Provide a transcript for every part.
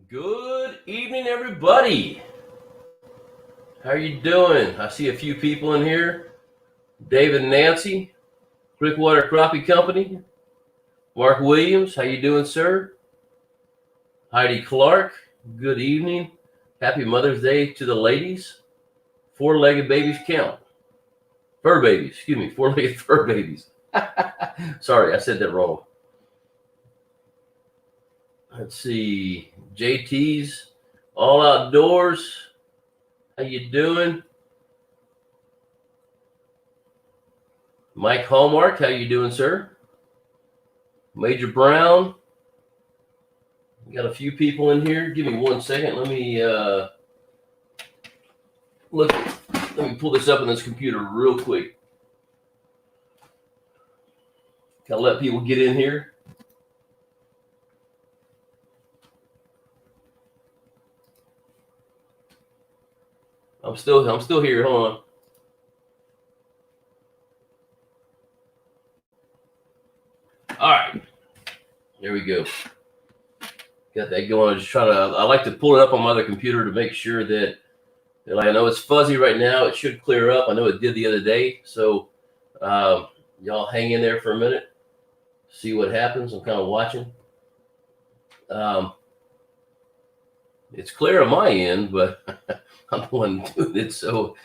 Good evening, everybody. How are you doing? I see a few people in here. David and Nancy, Crickwater Crappie Company. Mark Williams, how you doing, sir? Heidi Clark, good evening. Happy Mother's Day to the ladies. Four-legged babies count. Fur babies, excuse me, four-legged fur babies. Sorry, I said that wrong. Let's see, JT's All Outdoors. How you doing? Mike Hallmark, how you doing, sir? Major Brown. We got a few people in here. Give me 1 second. Let me pull this up on this computer real quick. Gotta let people get in here. I'm still here. Hold on. All right. There we go. Got that going. I like to pull it up on my other computer to make sure that I know it's fuzzy right now. It should clear up. I know it did the other day. So y'all hang in there for a minute. See what happens. I'm kind of watching. It's clear on my end, but I'm the one doing it. So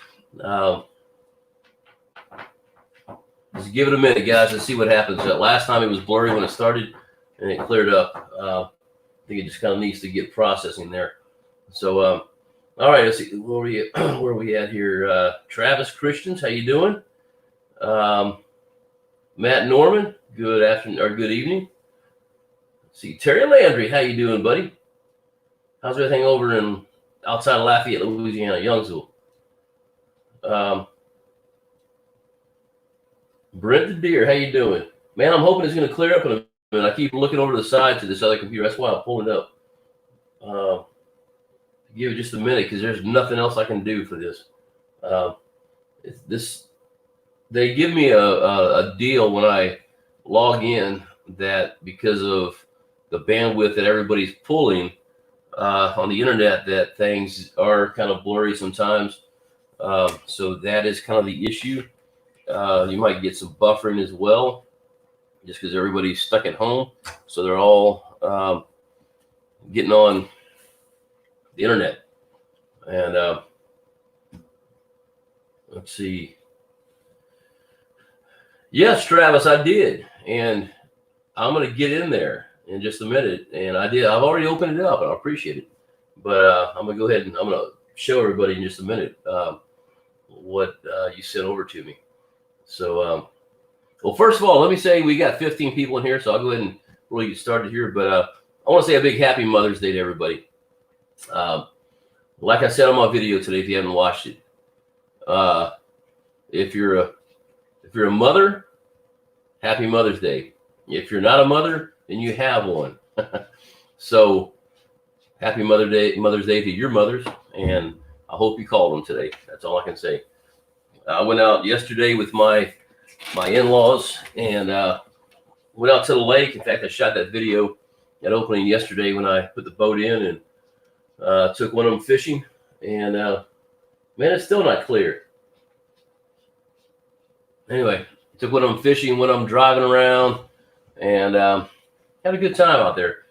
just give it a minute, guys, and see what happens. Last time it was blurry when it started, and it cleared up. I think it just kind of needs to get processing there. So, all right, let's see where are we at here. Travis Christians, how you doing? Matt Norman, good afternoon or good evening. Let's see, Terry Landry, how you doing, buddy? How's everything over in outside of Lafayette, Louisiana, Youngsville? Brent the Deer, how you doing? Man, I'm hoping it's going to clear up in a minute. I keep looking over to the side to this other computer. That's why I'm pulling it up. Give it just a minute because there's nothing else I can do for this. They give me a deal when I log in that because of the bandwidth that everybody's pulling on the internet, that things are kind of blurry sometimes. So that is kind of the issue. You might get some buffering as well, just because everybody's stuck at home. So they're all getting on the internet. And let's see. Yes, Travis, I did. And I'm going to get in there in just a minute. And I did. I've already opened it up, and I appreciate it. But I'm going to go ahead and I'm going to show everybody in just a minute what you sent over to me. So, well, first of all, let me say we got 15 people in here, so I'll go ahead and really get started here. But I want to say a big happy Mother's Day to everybody. Like I said on my video today, if you haven't watched it, if you're a mother, happy Mother's Day. If you're not a mother, then you have one. So, happy Mother's Day to your mothers, and I hope you called them today. That's all I can say. I went out yesterday with my in-laws and went out to the lake. In fact, I shot that video at opening yesterday when I put the boat in and took one of them fishing. And man, it's still not clear. Anyway, took one of them fishing, one of them driving around, and had a good time out there.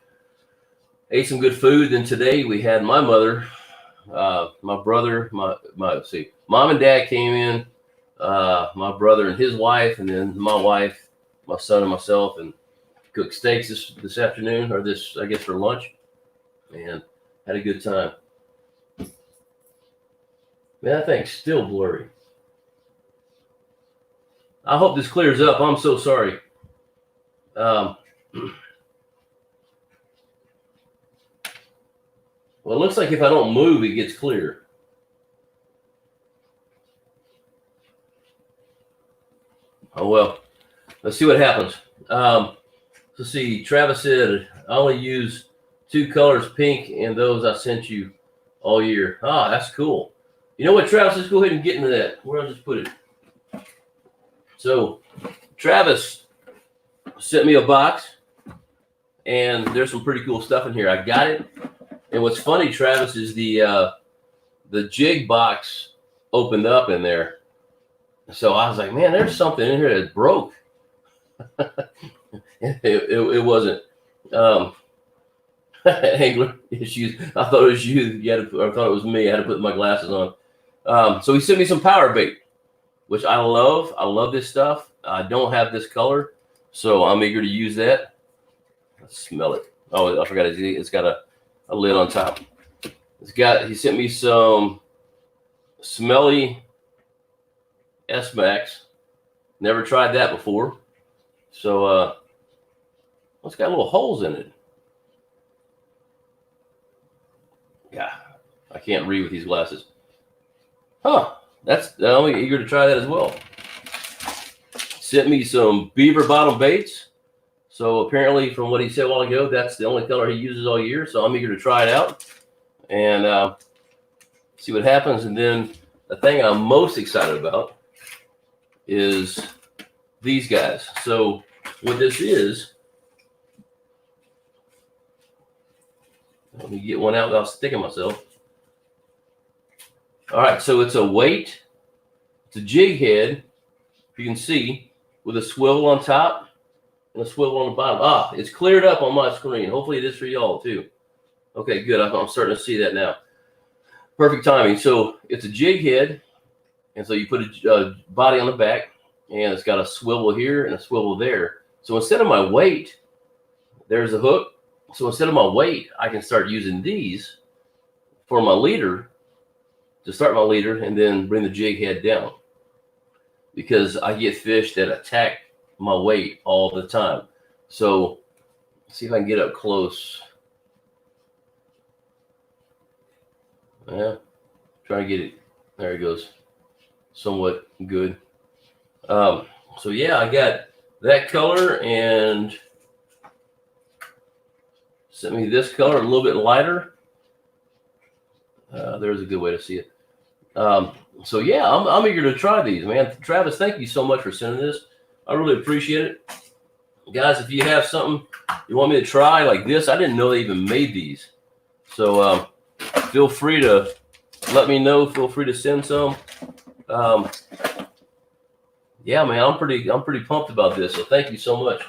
Ate some good food. Then today we had my mother, my brother, mom and dad came in, my brother and his wife, and then my wife, my son, and myself, and cooked steaks this afternoon, or this, I guess, for lunch, and had a good time. Man, that thing's still blurry. I hope this clears up. I'm so sorry. Well, it looks like if I don't move, it gets clear. Oh, well, let's see what happens. Let's see. Travis said, I only use 2 colors, pink, and those I sent you all year. Ah, that's cool. You know what, Travis? Let's go ahead and get into that. Where I'll just put it. So, Travis sent me a box, and there's some pretty cool stuff in here. I got it. And what's funny, Travis, is the jig box opened up in there. So I was like, man, there's something in here that broke. it wasn't angler issues. I thought it was you. I thought it was me. I had to put my glasses on. So he sent me some power bait, which I love. I love this stuff. I don't have this color, so I'm eager to use that. Let's smell it. Oh, I forgot it's got a lid on top. He sent me some smelly S-Max. Never tried that before. So it's got little holes in it. Yeah, I can't read with these glasses. Huh, I'm eager to try that as well. Sent me some beaver bottom baits. So apparently, from what he said a while ago, that's the only color he uses all year. So I'm eager to try it out and see what happens. And then the thing I'm most excited about is these guys. So what this is, let me get one out without sticking myself. All right, so it's a weight. It's a jig head, if you can see, with a swivel on top and a swivel on the bottom. It's cleared up on my screen. Hopefully it is for y'all too. Okay, good. I'm starting to see that now. Perfect timing. So it's a jig head, and so you put a body on the back, and it's got a swivel here and a swivel there. So instead of my weight, there's a hook. So instead of my weight, I can start using these for my leader, to start my leader, and then bring the jig head down, because I get fish that attack my weight all the time. So let's see if I can get up close. Yeah, trying to get it. There it goes. Somewhat good. So yeah, I got that color, and sent me this color, a little bit lighter. There's a good way to see it. So yeah, I'm eager to try these, man. Travis, thank you so much for sending this. I really appreciate it. Guys, if you have something you want me to try like this, I didn't know they even made these. So feel free to let me know. Feel free to send some. Yeah, man, I'm pretty pumped about this. So thank you so much.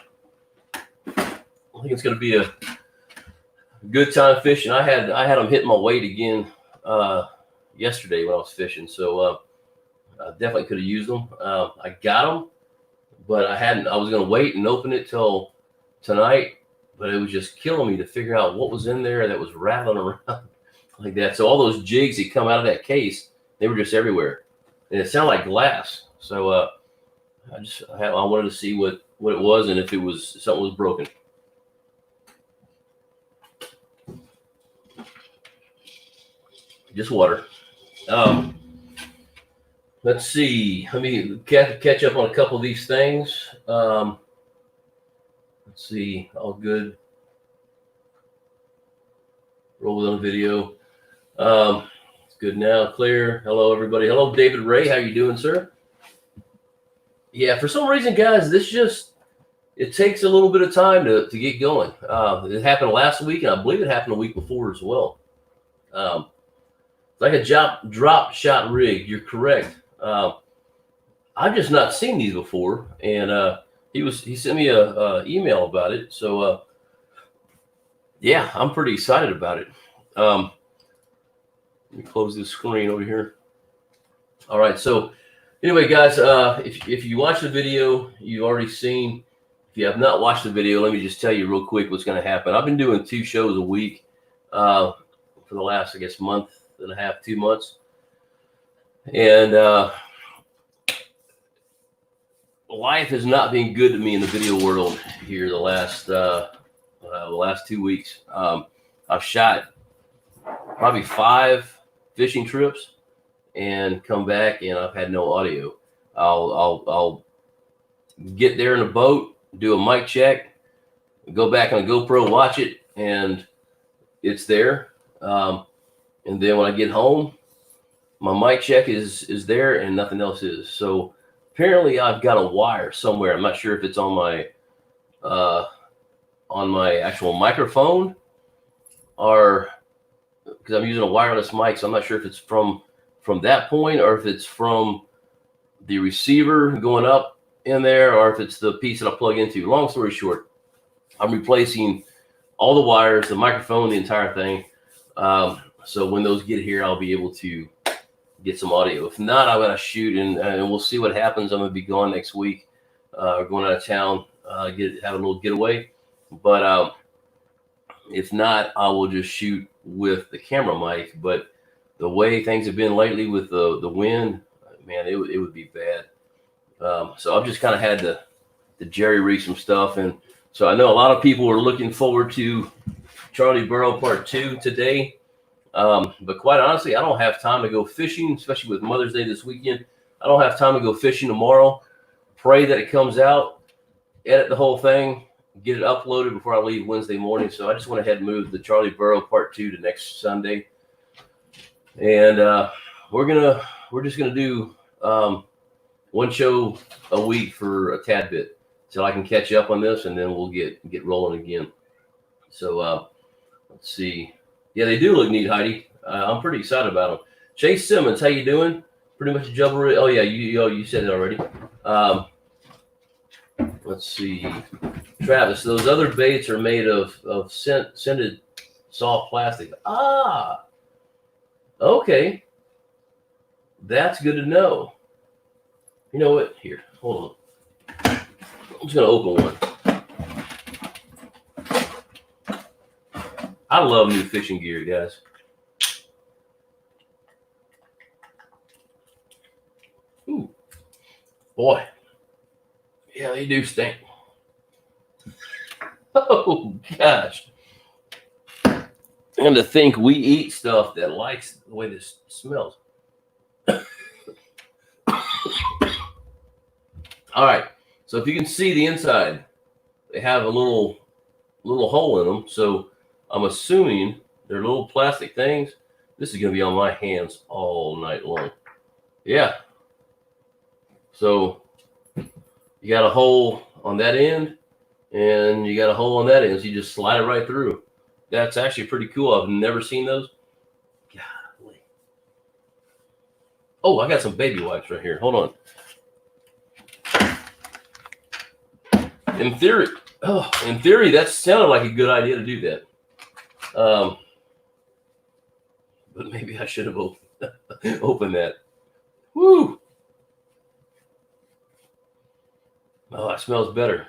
I think it's going to be a good time fishing. I had them hit my weight again yesterday when I was fishing, so I definitely could have used them. I got them, but I was going to wait and open it till tonight, but it was just killing me to figure out what was in there that was rattling around like that. So all those jigs that come out of that case, they were just everywhere, and it sounded like glass. So I wanted to see what it was, and if it was something was broken. Just water. Let's see. Let me catch up on a couple of these things. Let's see. All good. Roll on video. It's good now. Clear. Hello, everybody. Hello, David Ray. How you doing, sir? Yeah, for some reason, guys, it takes a little bit of time to get going. It happened last week, and I believe it happened a week before as well. Like a drop shot rig. You're correct. I've just not seen these before, and he sent me a email about it. So yeah, I'm pretty excited about it. Let me close this screen over here. All right. So anyway, guys, if you watch the video, you've already seen. If you have not watched the video, let me just tell you real quick what's going to happen. I've been doing 2 shows a week for the last, I guess, month and a half, 2 months. And life has not been good to me in the video world here the last 2 weeks. I've shot probably 5 fishing trips and come back, and I've had no audio. I'll get there in a boat, do a mic check, go back on a GoPro, watch it, and it's there. And then when I get home, my mic check is there and nothing else is. So apparently I've got a wire somewhere. I'm not sure if it's on my actual microphone or because I'm using a wireless mic, so I'm not sure if it's from that point or if it's from the receiver going up in there or if it's the piece that I plug into. Long story short, I'm replacing all the wires, the microphone, the entire thing. So when those get here, I'll be able to get some audio. If not, I'm going to shoot and we'll see what happens. I'm going to be gone next week, going out of town, have a little getaway. But if not, I will just shoot with the camera mic. But the way things have been lately with the wind, man, it would be bad. So I've just kind of had to jerry-rig some stuff. And so I know a lot of people are looking forward to Charlie Burrow Part 2 today. But quite honestly, I don't have time to go fishing, especially with Mother's Day this weekend. I don't have time to go fishing tomorrow. Pray that it comes out, edit the whole thing, get it uploaded before I leave Wednesday morning. So I just went ahead and moved the Charlie Burrow Part 2 to next Sunday. And we're just gonna do one show a week for a tad bit till I can catch up on this, and then we'll get rolling again. So let's see. Yeah, they do look neat, Heidi. I'm pretty excited about them. Chase Simmons, how you doing? Pretty much a jubber. Oh yeah, you said it already. Let's see, Travis. Those other baits are made of scented soft plastic. Ah, okay, that's good to know. You know what? Here, hold on. I'm just gonna open one. I love new fishing gear, guys. Ooh, boy. Yeah, they do stink. Oh, gosh. And to think we eat stuff that likes the way this smells. All right. So if you can see the inside, they have a little hole in them. So I'm assuming they're little plastic things. This is going to be on my hands all night long. Yeah. So you got a hole on that end, and you got a hole on that end. So you just slide it right through. That's actually pretty cool. I've never seen those. Golly. Oh, I got some baby wipes right here. Hold on. In theory, that sounded like a good idea to do that. But maybe I should have opened that. Woo! Oh, it smells better.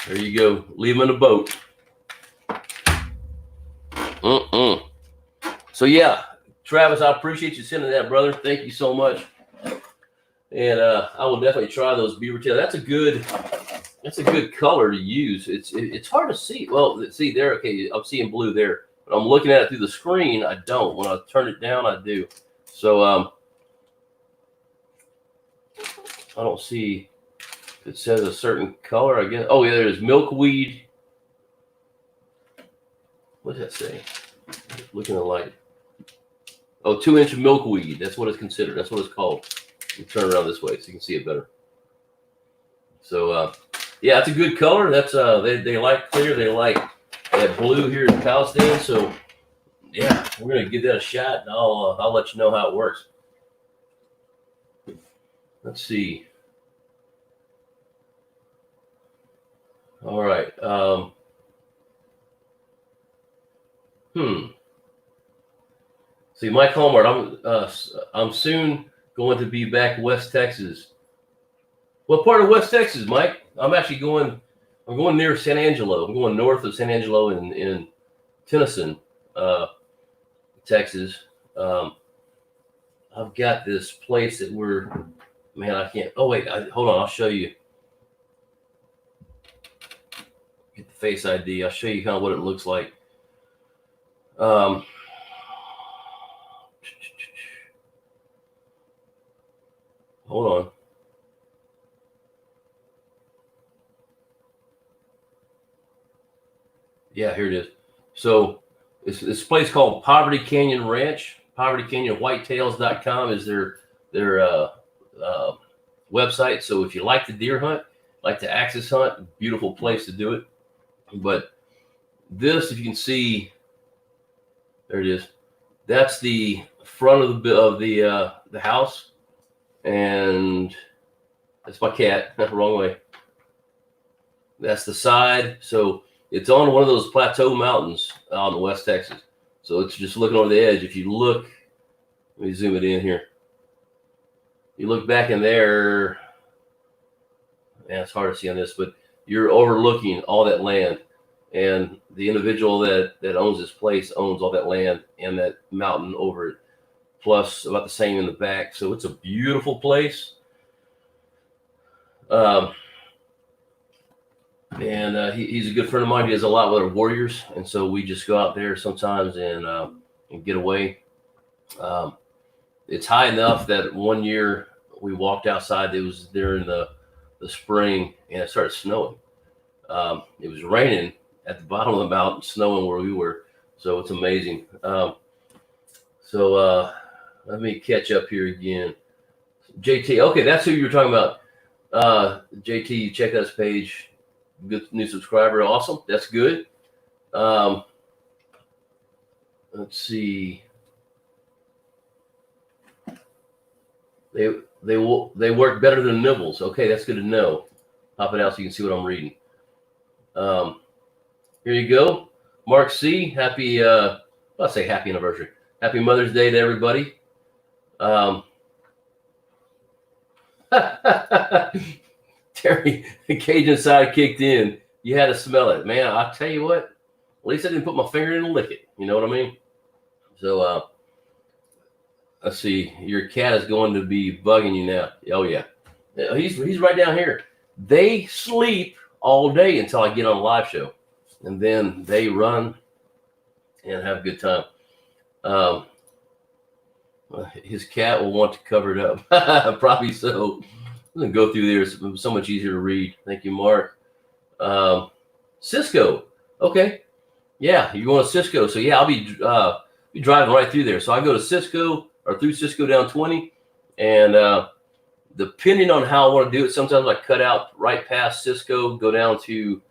There you go. Leave them in the boat. So yeah, Travis, I appreciate you sending that, brother. Thank you so much. And I will definitely try those beaver tail. That's a good color to use. It's hard to see. Well, see there. Okay, I'm seeing blue there. But I'm looking at it through the screen. I don't. When I turn it down, I do. So I don't see. It says a certain color, I guess. Oh yeah, there's milkweed. What does that say? Looking at the light. Oh, 2-inch milkweed. That's what it's considered. That's what it's called. You turn around this way so you can see it better. So yeah, it's a good color. That's they like clear. They like that blue here in Palestine. So yeah, we're gonna give that a shot, and I'll let you know how it works. Let's see. All right. See, Mike Hallmark, I'm soon going to be back in West Texas. What part of West Texas, Mike? I'm going near San Angelo. I'm going north of San Angelo in Tennyson, Texas. I've got this place that I can't. Oh, wait, hold on. I'll show you. Get the Face ID. I'll show you kind of what it looks like. Hold on. Yeah, here it is. So it's this place called Poverty Canyon Ranch. PovertyCanyonWhitetails.com is their website. So if you like to deer hunt, like to axis hunt, beautiful place to do it. But This, if you can see, there it is. That's the front of the house, and that's my cat. Wrong way. That's the side. So it's on one of those plateau mountains out in West Texas. So it's just looking over the edge. If you look, let me zoom it in here. You look back in there, man, it's hard to see on this, but you're overlooking all that land. And the individual that owns this place owns all that land and that mountain over it, plus about the same in the back. So it's a beautiful place. He's a good friend of mine. He does a lot with our warriors, and so we just go out there sometimes and get away. It's high enough that one year we walked outside. It was during the spring, and it started snowing. It was raining at the bottom of the mountain, snowing where we were. So it's amazing. Let me catch up here again. JT, okay, that's who you were talking about. JT, check out his page. Good new subscriber. Awesome. That's good. Let's see. They work better than nibbles. Okay, that's good to know. Pop it out so you can see what I'm reading. Here you go. Mark C. Happy I'll say happy anniversary. Happy Mother's Day to everybody. Terry, the Cajun side kicked in. You had to smell it. Man, I'll tell you what, at least I didn't put my finger in and lick it. You know what I mean? So let's see. Your cat is going to be bugging you now. Oh yeah. He's right down here. They sleep all day until I get on a live show. And then they run and have a good time. His cat will want to cover it up. Probably so. I'm going to go through there. It's so much easier to read. Thank you, Mark. Cisco. Okay. Yeah, you're going to Cisco. So, yeah, I'll be driving right through there. So I go to Cisco or through Cisco down 20. And depending on how I want to do it, sometimes I cut out right past Cisco, go down to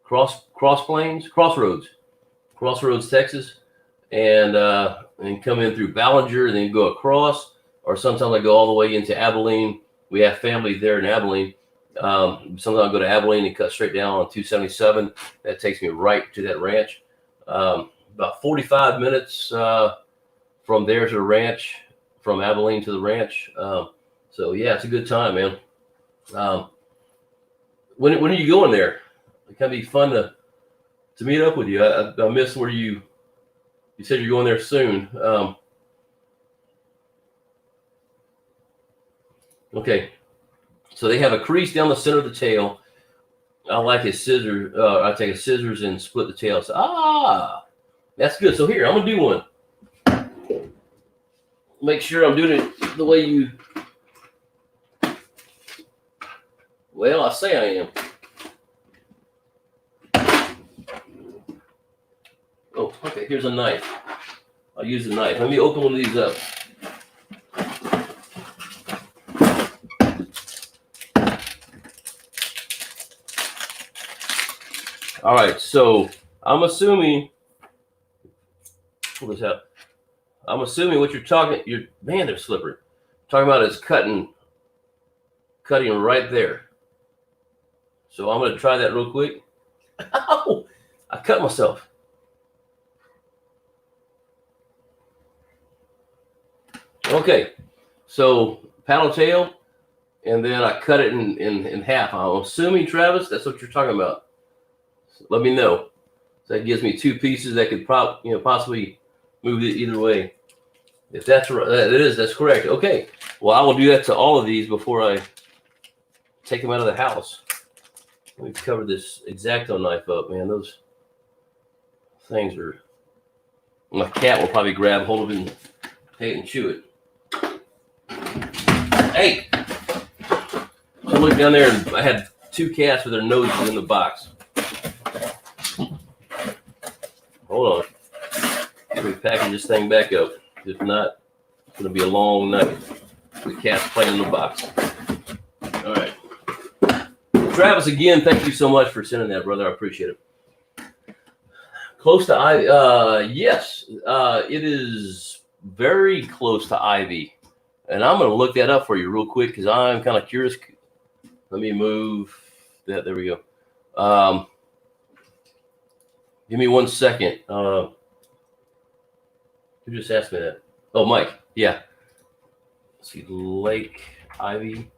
Crossroads, Texas, and come in through Ballinger, and then go across. Or sometimes I go all the way into Abilene. We have family there in Abilene. Sometimes I go to Abilene and cut straight down on 277. That takes me right to that ranch. About 45 minutes from there to the ranch, from Abilene to the ranch. So yeah, it's a good time, man. When are you going there? It can be fun to meet up with you. I missed where you said you're going there soon. Okay, so they have a crease down the center of the tail. I like a scissor. I take a scissors and split the tail. So, that's good. So here, I'm gonna do one. Make sure I'm doing it the way you. Well, I say I am. Oh, okay. Here's a knife. I'll use the knife. Let me open one of these up. All right, so I'm assuming, pull this out. I'm assuming what you're talking, man, they're slippery. Talking about is cutting right there. So I'm gonna try that real quick. Ow! I cut myself. Okay, so paddle tail, and then I cut it in half. I'm assuming, Travis, that's what you're talking about. Let me know. So that gives me two pieces that could possibly move it either way. If that's right, that's correct. Okay. Well, I will do that to all of these before I take them out of the house. Let me cover this X-Acto knife up, man. Those things are. My cat will probably grab hold of it and take it and chew it. Hey, I looked down there and I had two cats with their noses in the box. Hold on. Let me package this thing back up. If not, it's going to be a long night. The cat's playing in the box. All right. Travis, again, thank you so much for sending that, brother. I appreciate it. Close to Ivy. Yes, it is very close to Ivy. And I'm going to look that up for you real quick because I'm kind of curious. Let me move that. There we go. Give me 1 second. Who just asked me that? Oh, Mike. Yeah. Let's see. Lake Ivy.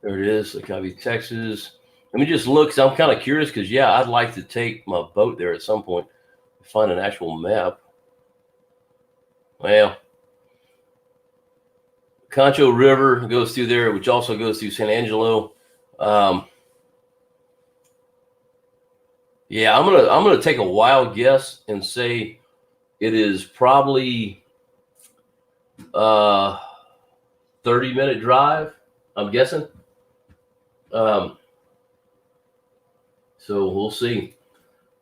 There it is. Lake Ivy, Texas. Let me just look. I'm kind of curious because, yeah, I'd like to take my boat there at some point. Find an actual map. Well, Concho River goes through there, which also goes through San Angelo. Yeah, I'm gonna take a wild guess and say it is probably 30-minute drive. I'm guessing. So we'll see.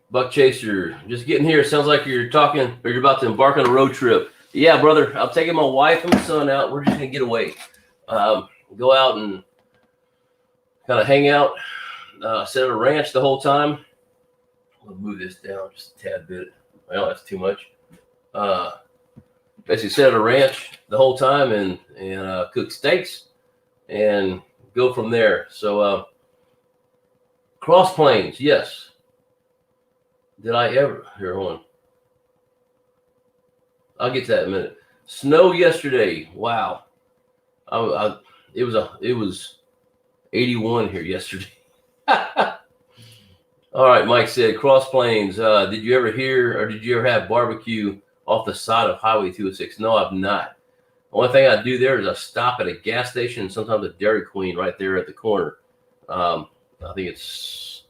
Buck Chaser, just getting here. Sounds like you're talking or you're about to embark on a road trip. Yeah, brother. I'm taking my wife and my son out. We're just gonna get away. Go out and kind of hang out. Sit at a ranch the whole time. I'll move this down just a tad bit. Well, that's too much. Basically sit at a ranch the whole time and cook steaks and go from there. So Cross Plains, yes. Did I ever? Here, hold on. I'll get to that in a minute. Snow yesterday. Wow. It was 81 here yesterday. All right, Mike said, Cross Plains, did you ever hear or did you ever have barbecue off the side of Highway 206? No, I've not. The only thing I do there is I stop at a gas station and sometimes a Dairy Queen right there at the corner. I think it's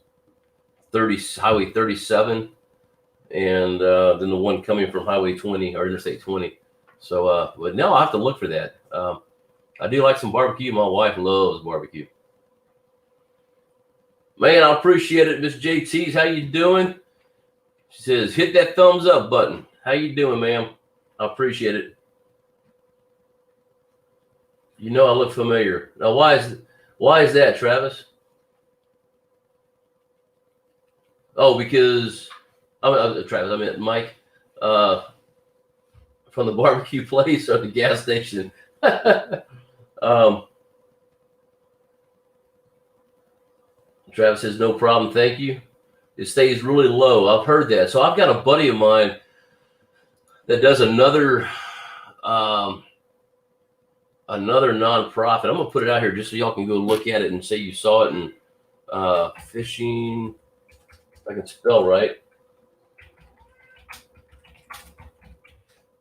Highway 37 and then the one coming from Highway 20 or Interstate 20. So, but no, I'll have to look for that. I do like some barbecue. My wife loves barbecue. Man, I appreciate it, Miss JT's. How you doing? She says, hit that thumbs up button. How you doing, ma'am? I appreciate it. You know I look familiar. Now, why is that, Travis? Oh, because Travis, I meant Mike, from the barbecue place or the gas station. Travis says, no problem, thank you. It stays really low. I've heard that. So I've got a buddy of mine that does another nonprofit. I'm gonna put it out here just so y'all can go look at it and say you saw it in fishing. If I can spell right.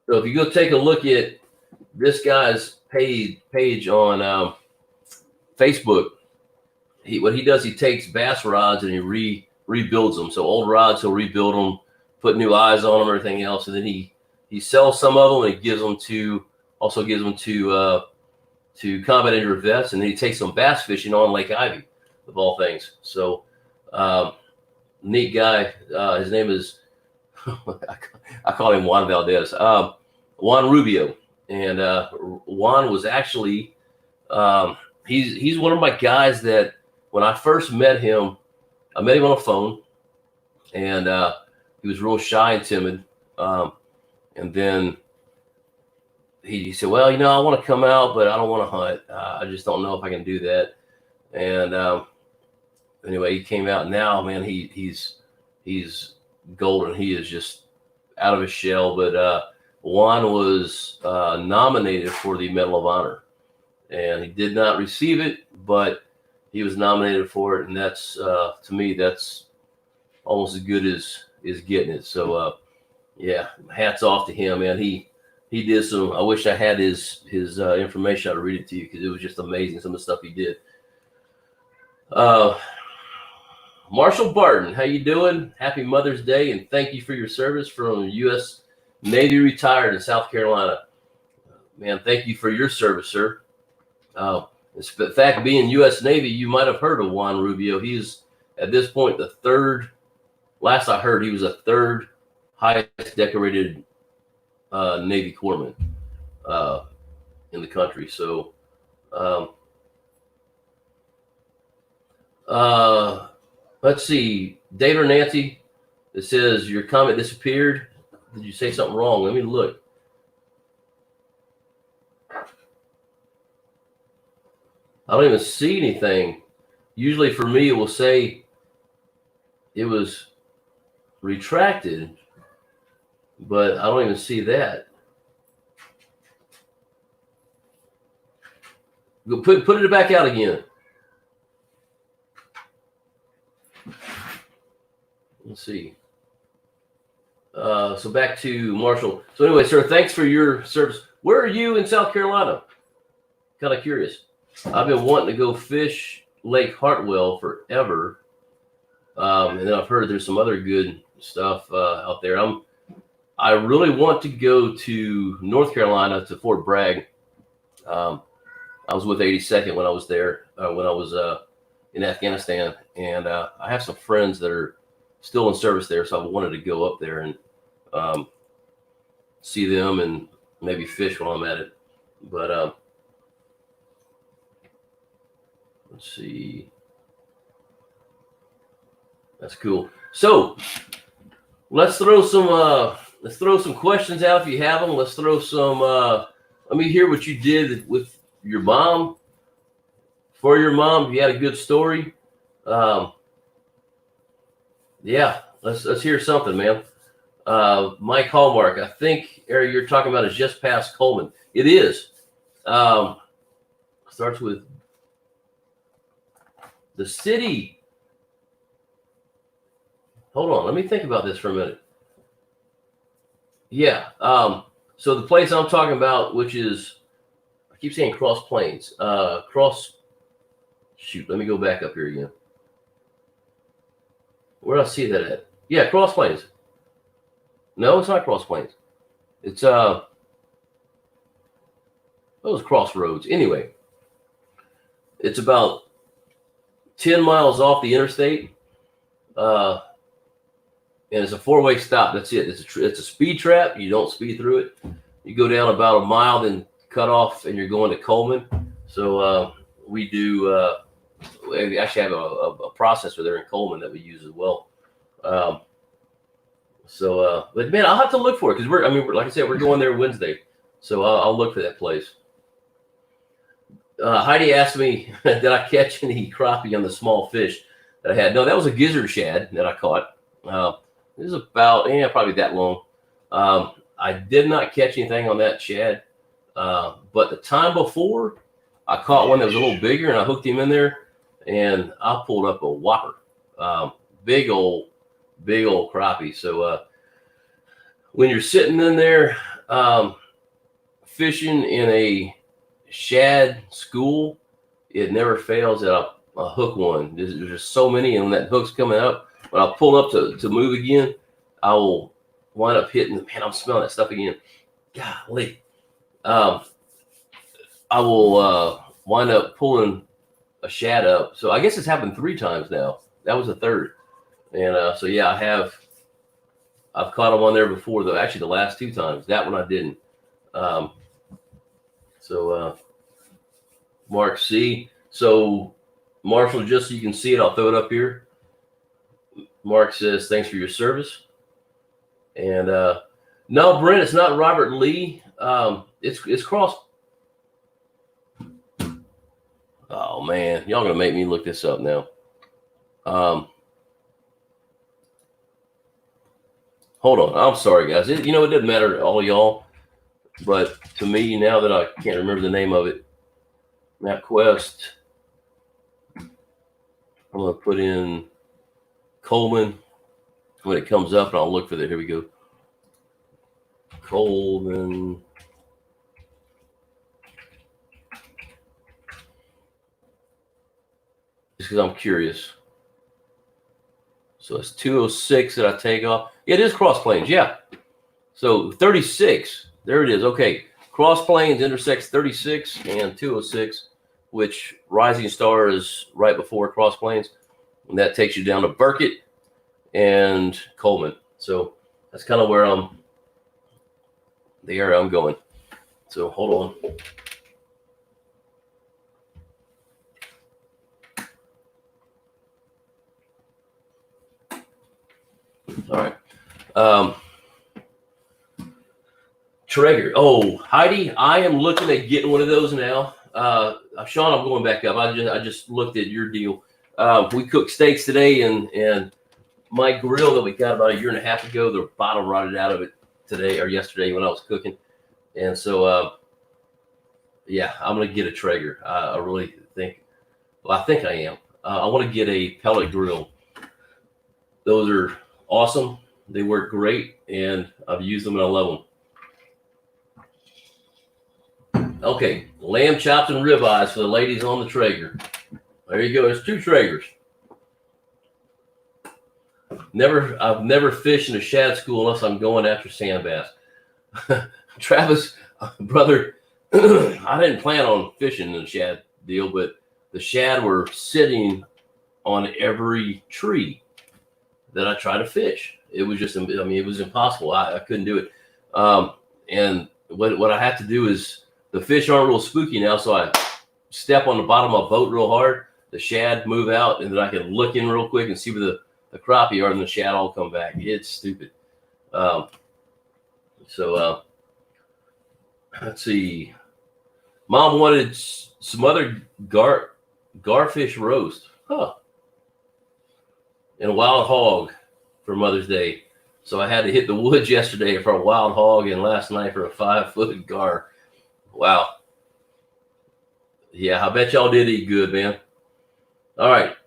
So if you go take a look at this guy's page on Facebook, what he does, he takes bass rods and he rebuilds them. So old rods, he'll rebuild them, put new eyes on them, everything else, and then he sells some of them and he gives them to combat injured vets, and then he takes them bass fishing on Lake Ivy, of all things. So neat guy. His name is I call him Juan Valdez. Juan Rubio, and Juan was actually he's one of my guys that when I first met him, I met him on a phone, and he was real shy and timid. And then he said, well, I want to come out, but I don't want to hunt. I just don't know if I can do that. And anyway, he came out. Now, man, he's golden. He is just out of his shell. But Juan was nominated for the Medal of Honor, and he did not receive it, but he was nominated for it. And that's, to me, that's almost as good as getting it. So, yeah, hats off to him, man. He did some. I wish I had his information. I'd read it to you because it was just amazing, some of the stuff he did. Marshall Barton, how you doing? Happy Mother's Day, and thank you for your service from U.S. Navy retired in South Carolina. Man, thank you for your service, sir. In fact, being U.S. Navy, you might have heard of Juan Rubio. He's at this point the third. Last I heard, he was the third highest decorated Navy corpsman in the country. So Let's see. David or Nancy, it says your comment disappeared. Did you say something wrong? Let me look. I don't even see anything. Usually for me, it will say it was retracted, but I don't even see that. Go put it back out again. Let's see. So back to Marshall. So anyway, sir, thanks for your service. Where are you in South Carolina? Kind of curious. I've been wanting to go fish Lake Hartwell forever. And then I've heard there's some other good stuff out there. I really want to go to North Carolina to Fort Bragg. I was with 82nd when I was there, when I was in Afghanistan. And I have some friends that are still in service there. So I wanted to go up there and see them and maybe fish while I'm at it. But let's see. That's cool. So let's throw some questions out if you have them. Let's throw some. Let me hear what you did with your mom. For your mom, if you had a good story. Yeah, let's hear something, man. Mike Hallmark, I think area you're talking about is just past Coleman. It is. Starts with the city. Hold on, let me think about this for a minute. Yeah. So the place I'm talking about, which is, I keep saying Cross Plains. Shoot, let me go back up here again. Where did I see that at? Yeah, Cross Plains. No, it's not Cross Plains. It's those Crossroads. Anyway, it's about 10 miles off the interstate. And it's a 4-way stop. That's it. It's a speed trap. You don't speed through it. You go down about a mile, then cut off, and you're going to Coleman. So we do. We actually have a processor there in Coleman that we use as well. But man, I'll have to look for it because like I said, we're going there Wednesday, so I'll look for that place. Heidi asked me, did I catch any crappie on the small fish that I had? No, that was a gizzard shad that I caught. It was about probably that long. I did not catch anything on that shad, but the time before, I caught one that was a little bigger, and I hooked him in there, and I pulled up a whopper, big old crappie. So when you're sitting in there fishing in a shad school, it never fails that I hook one. There's just so many, and when that hook's coming up, when I pull up to move again, I will wind up hitting. Man, I'm smelling that stuff again. Golly. I will wind up pulling a shad up. So I guess it's happened 3 times now. That was the third. And so yeah, I've caught them on there before, though. Actually, the last 2 times. That one I didn't. Mark C. So Marshall, just so you can see it, I'll throw it up here. Mark says, thanks for your service. And no, Brent, it's not Robert Lee. It's Cross. Oh man, y'all gonna make me look this up now. Hold on. I'm sorry, guys. It doesn't matter to all y'all, but to me, now that I can't remember the name of it, MapQuest, I'm gonna put in Coleman when it comes up, and I'll look for that. Here we go. Coleman. Just because I'm curious. So it's 206 that I take off. It is Cross Plains, yeah. So 36, there it is. Okay, Cross Plains intersects 36 and 206, which Rising Star is right before Cross Plains, and that takes you down to Burkett and Coleman. So that's kind of where the area I'm going. So hold on. All right. Traeger. Oh, Heidi, I am looking at getting one of those now. Sean, I'm going back up. I just looked at your deal. We cooked steaks today, and my grill that we got about a year and a half ago, the bottom rotted out of it today or yesterday when I was cooking, and so yeah, I'm gonna get a Traeger. I really think. Well, I think I am. I want to get a pellet grill. Those are awesome. They work great, and I've used them and I love them. Okay, lamb chops and ribeyes for the ladies on the Traeger. There you go. There's 2 Traegers. I've never fished in a shad school unless I'm going after sand bass. Travis, brother, I didn't plan on fishing in the shad deal, but the shad were sitting on every tree that I tried to fish. It was just, I mean, it was impossible. I couldn't do it. And what I have to do is, the fish aren't real spooky now, so I step on the bottom of my boat real hard. The shad move out, and then I can look in real quick and see where the crappie are, and the shad all come back. It's stupid. Let's see. Mom wanted some other garfish roast, and a wild hog for Mother's Day. So I had to hit the woods yesterday for a wild hog, and last night for a 5-foot gar. Wow. Yeah, I bet y'all did eat good, man. All right.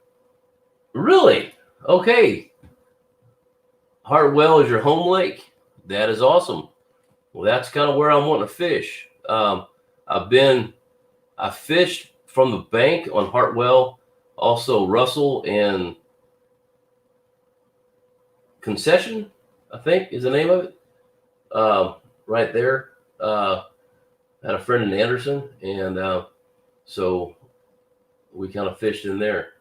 Really? Okay. Hartwell is your home lake? That is awesome. Well, that's kind of where I'm wanting to fish. I fished from the bank on Hartwell, also Russell and Concession, I think is the name of it. Right there. Had a friend in Anderson, and so we kind of fished in there.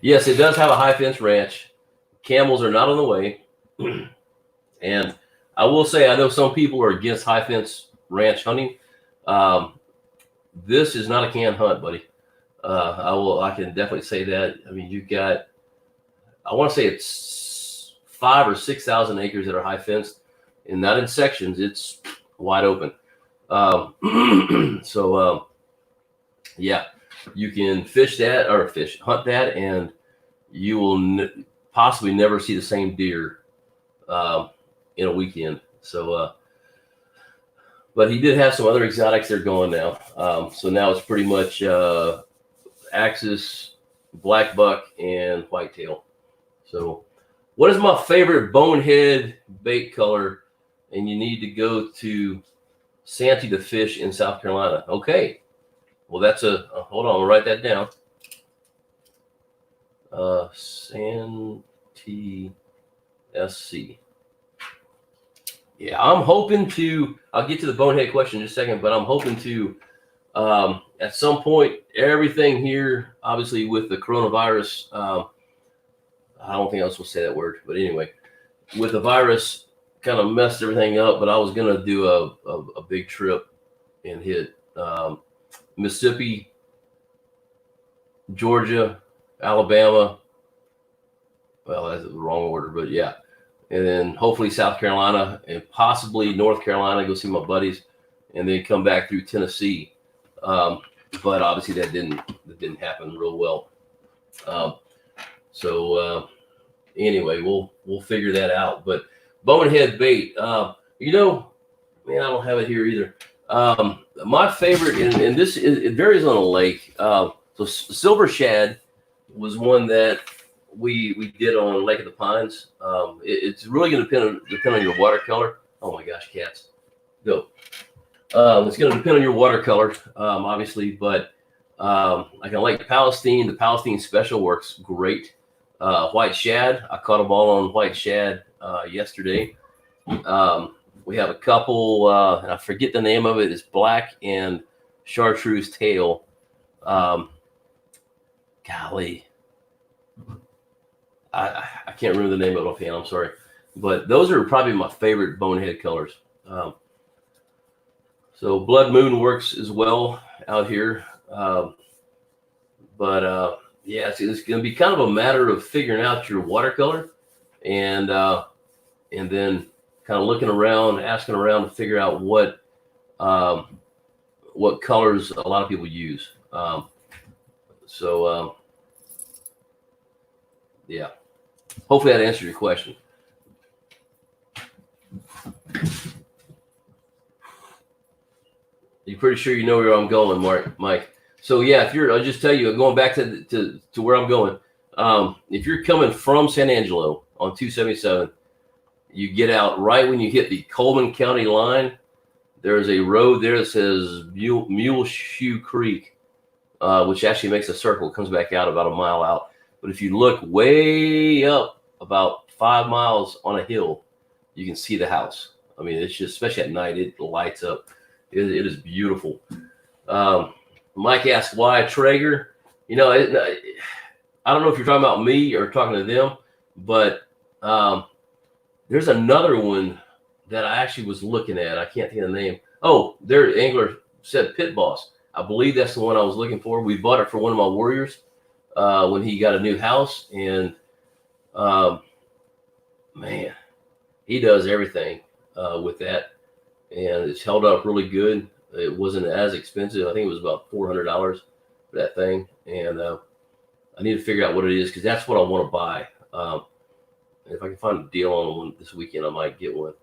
Yes, it does have a high fence ranch. Camels are not on the way. And I will say, I know some people are against high fence ranch hunting. This is not a canned hunt, buddy. I can definitely say that. I mean, you've got, I want to say it's 5,000 or 6,000 acres that are high fenced, and not in sections. It's wide open. Yeah, you can hunt that, and you will possibly never see the same deer in a weekend. So, but he did have some other exotics they're going now. So now it's pretty much axis, black buck, and whitetail. So, what is my favorite bonehead bait color? And you need to go to Santee to fish in South Carolina. Okay. Well, that's hold on, I'll write that down. Santee SC. Yeah, I'm hoping to, I'll get to the bonehead question in just a second, but I'm hoping to, at some point, everything here, obviously with the coronavirus, I don't think I was supposed to say that word, but anyway, with the virus, kind of messed everything up, but I was going to do a big trip and hit Mississippi, Georgia, Alabama. Well, that's the wrong order, but yeah. And then hopefully South Carolina and possibly North Carolina, go see my buddies, and then come back through Tennessee. But obviously that didn't happen real well. Anyway, we'll figure that out. But bonehead bait, man, I don't have it here either. My favorite, and this it varies on a lake. So silver shad was one that we did on Lake of the Pines. It's really going to depend on your watercolor. Oh my gosh, cats, go! It's going to depend on your watercolor, obviously, but like on Lake Palestine, the Palestine Special works great. White shad, I caught them all on white shad yesterday. We have a couple, and I forget the name of it. It's black and chartreuse tail. Golly, I can't remember the name of it offhand. I'm sorry, but those are probably my favorite bonehead colors. So Blood Moon works as well out here. But yeah, it's going to be kind of a matter of figuring out your watercolor, and then kind of looking around, asking around to figure out what colors a lot of people use. Yeah, hopefully that answered your question. You're pretty sure you know where I'm going, Mike. So yeah, I'll just tell you, going back to where I'm going. If you're coming from San Angelo on 277, you get out right when you hit the Coleman County line. There's a road there that says Muleshoe Creek, which actually makes a circle, comes back out about a mile out. But if you look way up about 5 miles on a hill, you can see the house. I mean, it's just, especially at night, it lights up. It is beautiful. Mike asked why Traeger. I don't know if you're talking about me or talking to them, but there's another one that I actually was looking at. I can't think of the name. Oh, their angler said Pit Boss. I believe that's the one I was looking for. We bought it for one of my warriors when he got a new house, and man, he does everything with that, and it's held up really good. It wasn't as expensive. I think it was about $400 for that thing, and I need to figure out what it is because that's what I want to buy. If I can find a deal on one this weekend, I might get one.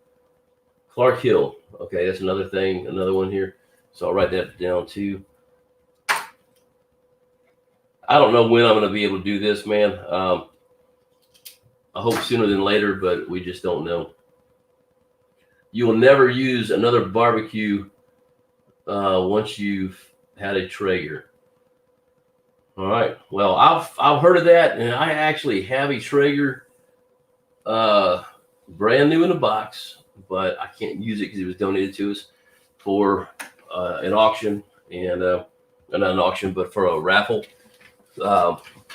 Clark Hill. Okay, that's another thing, another one here. So I'll write that down too. I don't know when I'm going to be able to do this, man. I hope sooner than later, but we just don't know. You will never use another barbecue once you've had a Traeger. All right. Well, I've heard of that, and I actually have a Traeger, brand new in a box, but I can't use it because it was donated to us for an auction, and not an auction, but for a raffle.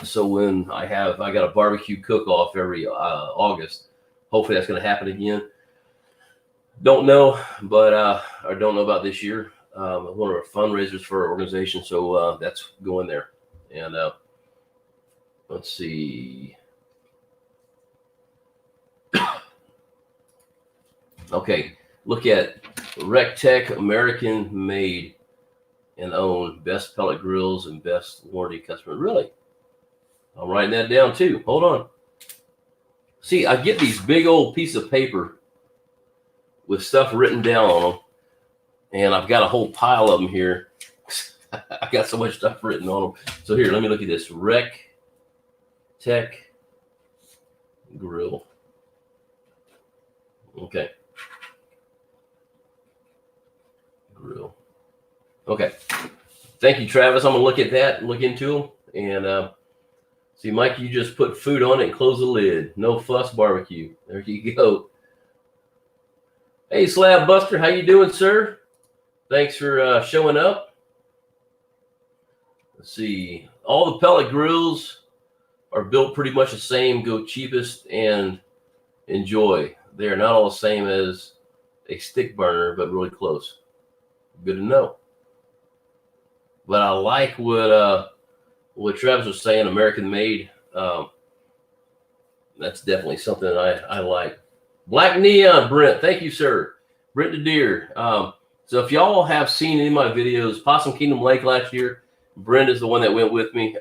So when I got a barbecue cook-off every August. Hopefully that's going to happen again. Don't know, but I don't know about this year. One of our fundraisers for our organization, so that's going there. And let's see. Okay, look at RecTech, American made and owned, best pellet grills and best warranty customer. Really? I'm writing that down too. Hold on. See, I get these big old pieces of paper with stuff written down on them, and I've got a whole pile of them here. I got so much stuff written on them. So here, let me look at this. RecTech grill. Okay. Grill. Okay. Thank you, Travis. I'm going to look at that, look into them. And see, Mike, you just put food on it and close the lid. No fuss barbecue. There you go. Hey, Slab Buster. How you doing, sir? Thanks for showing up. Let's see. All the pellet grills are built pretty much the same. Go cheapest and enjoy. They are not all the same as a stick burner, but really close. Good to know. But I like what Travis was saying, American made. That's definitely something that I like. Black Neon, Brent. Thank you, sir. Brent DeDeer. So if y'all have seen any of my videos, Possum Kingdom Lake last year, Brent is the one that went with me.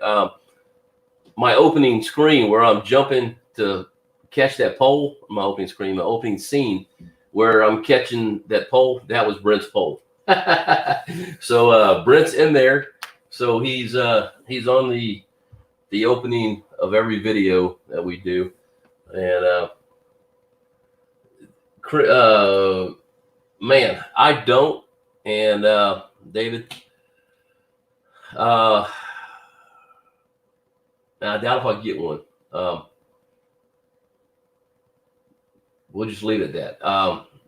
My opening screen where I'm jumping to catch that pole, my opening scene where I'm catching that pole, that was Brent's pole. So Brent's in there. So he's on the opening of every video that we do. And man, I don't. And David, I doubt if I get one. We'll just leave it at that.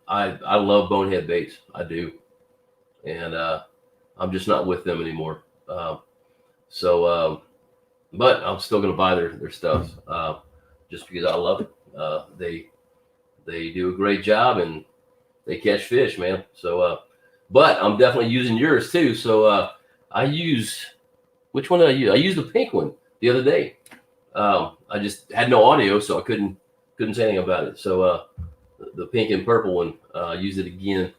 I love Bonehead Baits. I do. And I'm just not with them anymore. But I'm still going to buy their stuff just because I love it. They do a great job and they catch fish, man. So, but I'm definitely using yours too. So I use Which one did I use? I used the pink one the other day. I just had no audio, so I couldn't say anything about it. So the pink and purple one, I used it again,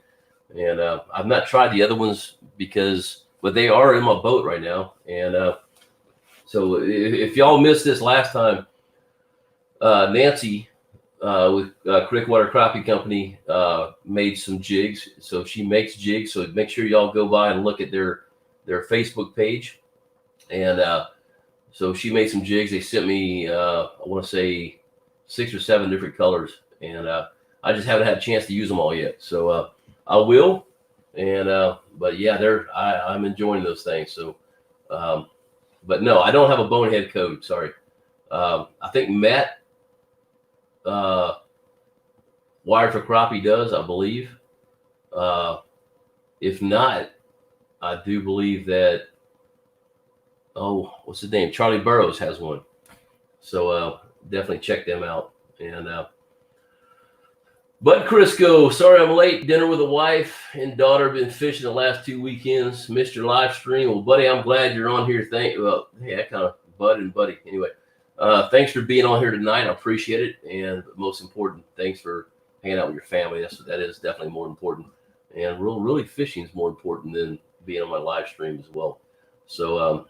and I've not tried the other ones but they are in my boat right now. And so if y'all missed this last time, Nancy with Crickwater Crappie Company made some jigs. So she makes jigs. So make sure y'all go by and look at their Facebook page. And so she made some jigs. They sent me, I want to say 6 or 7 different colors. And I just haven't had a chance to use them all yet. So I will. And but yeah, I'm enjoying those things. So but no, I don't have a bonehead code. Sorry. I think Matt Wired for Crappie does, I believe. If not, I do believe that, what's his name? Charlie Burrows has one. So definitely check them out. And Bud Crisco, sorry I'm late. Dinner with a wife and daughter. Been fishing the last 2 weekends. Missed your live stream. Well, buddy, I'm glad you're on here. Hey, that kind of Bud and Buddy. Anyway, thanks for being on here tonight. I appreciate it. And most important, thanks for hanging out with your family. That is definitely more important. And really fishing is more important than being on my live stream as well. So,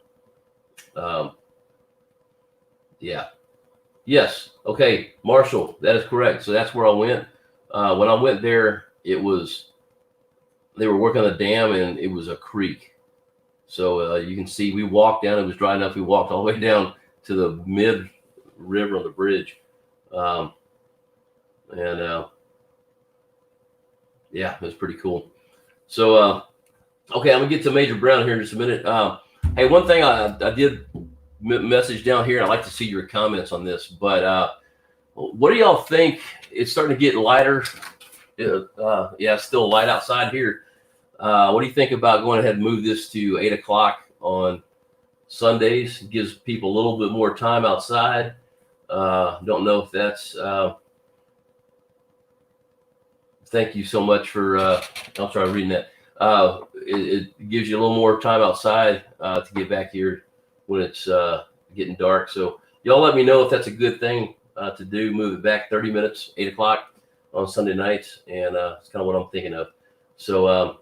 yeah. Yes. Okay. Marshall, that is correct. So that's where I went. When I went there, they were working on the dam and it was a creek. So you can see we walked down, it was dry enough. We walked all the way down to the mid river on the bridge. Yeah, it was pretty cool. So, okay, I'm gonna get to Major Brown here in just a minute. Hey, one thing I did message down here. I'd like to see your comments on this, but what do y'all think? It's starting to get lighter. Yeah, it's still light outside here. What do you think about going ahead and move this to 8 o'clock on Sundays? It gives people a little bit more time outside. Don't know if that's. Thank you so much for. I'll try reading that. It gives you a little more time outside to get back here when it's getting dark. So y'all let me know if that's a good thing to do. Move it back 30 minutes, 8 o'clock on Sunday nights, and it's kind of what I'm thinking of. So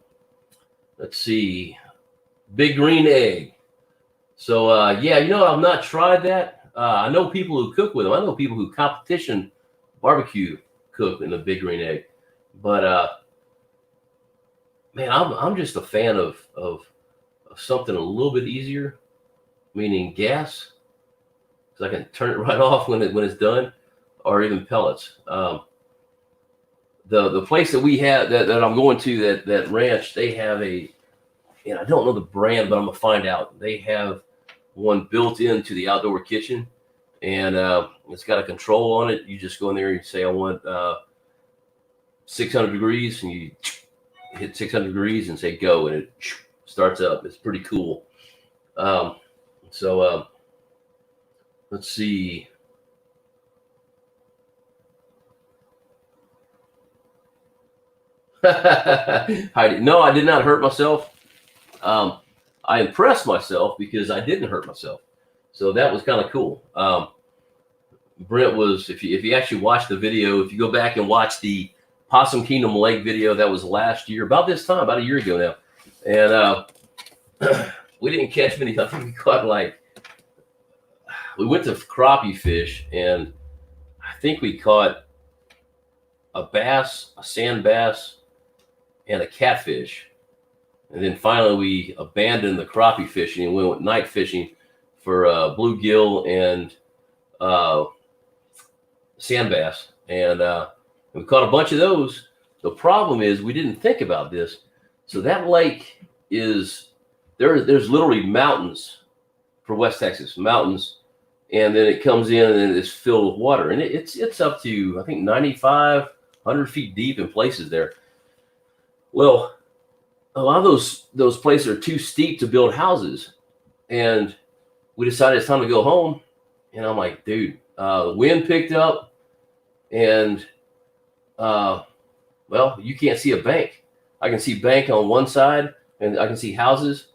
let's see, Big Green Egg. So yeah, I've not tried that. I know people who cook with them. I know people who competition barbecue cook in the Big Green Egg, but man, I'm just a fan of something a little bit easier, meaning gas, because I can turn it right off when it's done, or even pellets. The place that we have that I'm going to, that ranch, they have and I don't know the brand, but I'm gonna find out. They have one built into the outdoor kitchen, and it's got a control on it. You just go in there and you say, I want 600 degrees, and you hit 600 degrees and say go, and it starts up. It's pretty cool. So let's see. No, I did not hurt myself. I impressed myself because I didn't hurt myself. So that was kind of cool. Brent was, if you actually watch the video, if you go back and watch the Possum Kingdom Lake video, that was last year, about this time, about a year ago now. And we didn't catch many. I think we caught we went to crappie fish, and I think we caught a bass, a sand bass, and a catfish. And then finally we abandoned the crappie fishing and went night fishing for bluegill and sand bass. And we caught a bunch of those. The problem is we didn't think about this. So that lake is, there's literally mountains for West Texas, mountains. And then it comes in and it's filled with water. And it's up to, I think, 95, 100 feet deep in places there. Well, a lot of those places are too steep to build houses. And we decided it's time to go home. And I'm like, dude, the wind picked up, and well, you can't see a bank. I can see bank on one side, and I can see houses,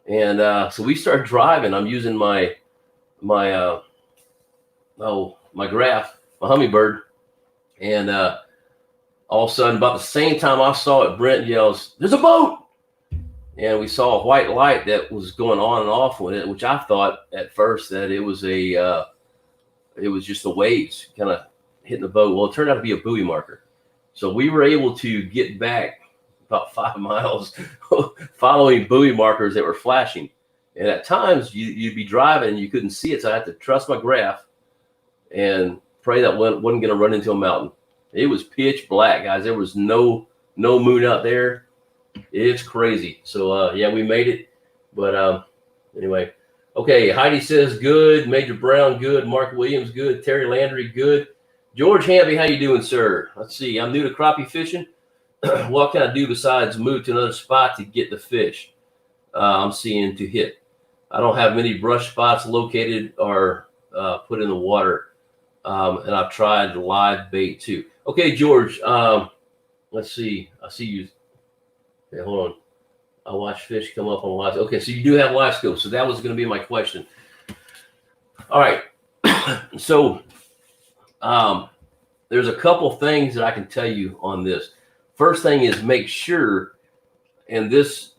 And so we start driving. I'm using my my graph, my Humminbird, and all of a sudden, about the same time I saw it, Brent yells, "There's a boat!" And we saw a white light that was going on and off with it, which I thought at first that it was just the waves kind of hitting the boat. Well, it turned out to be a buoy marker. So we were able to get back about 5 miles following buoy markers that were flashing. And at times you'd be driving and you couldn't see it. So I had to trust my graph and pray that wasn't going to run into a mountain. It was pitch black, guys. There was no moon out there. It's crazy. So yeah, we made it. But anyway, okay. Heidi says good. Major Brown good. Mark Williams good. Terry Landry good. George Hamby, how you doing, sir? Let's see. I'm new to crappie fishing. What can I do besides move to another spot to get the fish I'm seeing to hit? I don't have many brush spots located or put in the water, and I've tried live bait too. Okay, George. Let's see. I see you. Okay, hold on. I watch fish come up on live. Okay, so you do have live scope. So that was going to be my question. All right. So there's a couple things that I can tell you on this. First thing is make sure, and this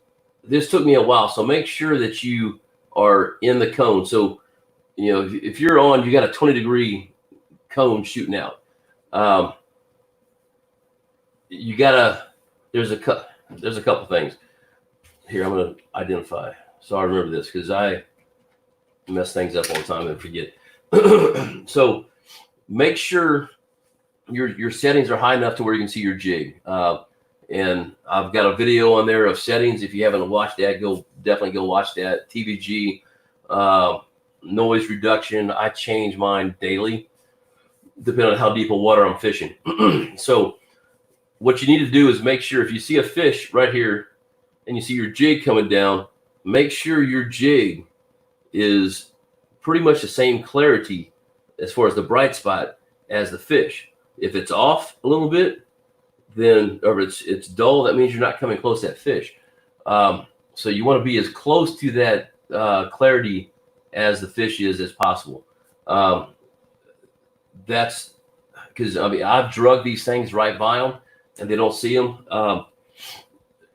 took me a while, so make sure that you are in the cone. So, you know, if you're on, you got a 20-degree cone shooting out. You gotta. There's a couple things here. I'm gonna identify. So I remember this because I mess things up all the time and forget. So make sure your settings are high enough to where you can see your jig. And I've got a video on there of settings. If you haven't watched that, definitely go watch that. TVG, noise reduction. I change mine daily, depending on how deep of water I'm fishing. So what you need to do is make sure if you see a fish right here and you see your jig coming down, make sure your jig is pretty much the same clarity as far as the bright spot as the fish. If it's off a little bit, then, or it's dull, that means you're not coming close to that fish. So you want to be as close to that clarity as the fish is as possible. That's because, I mean, I've drugged these things right by them and they don't see them.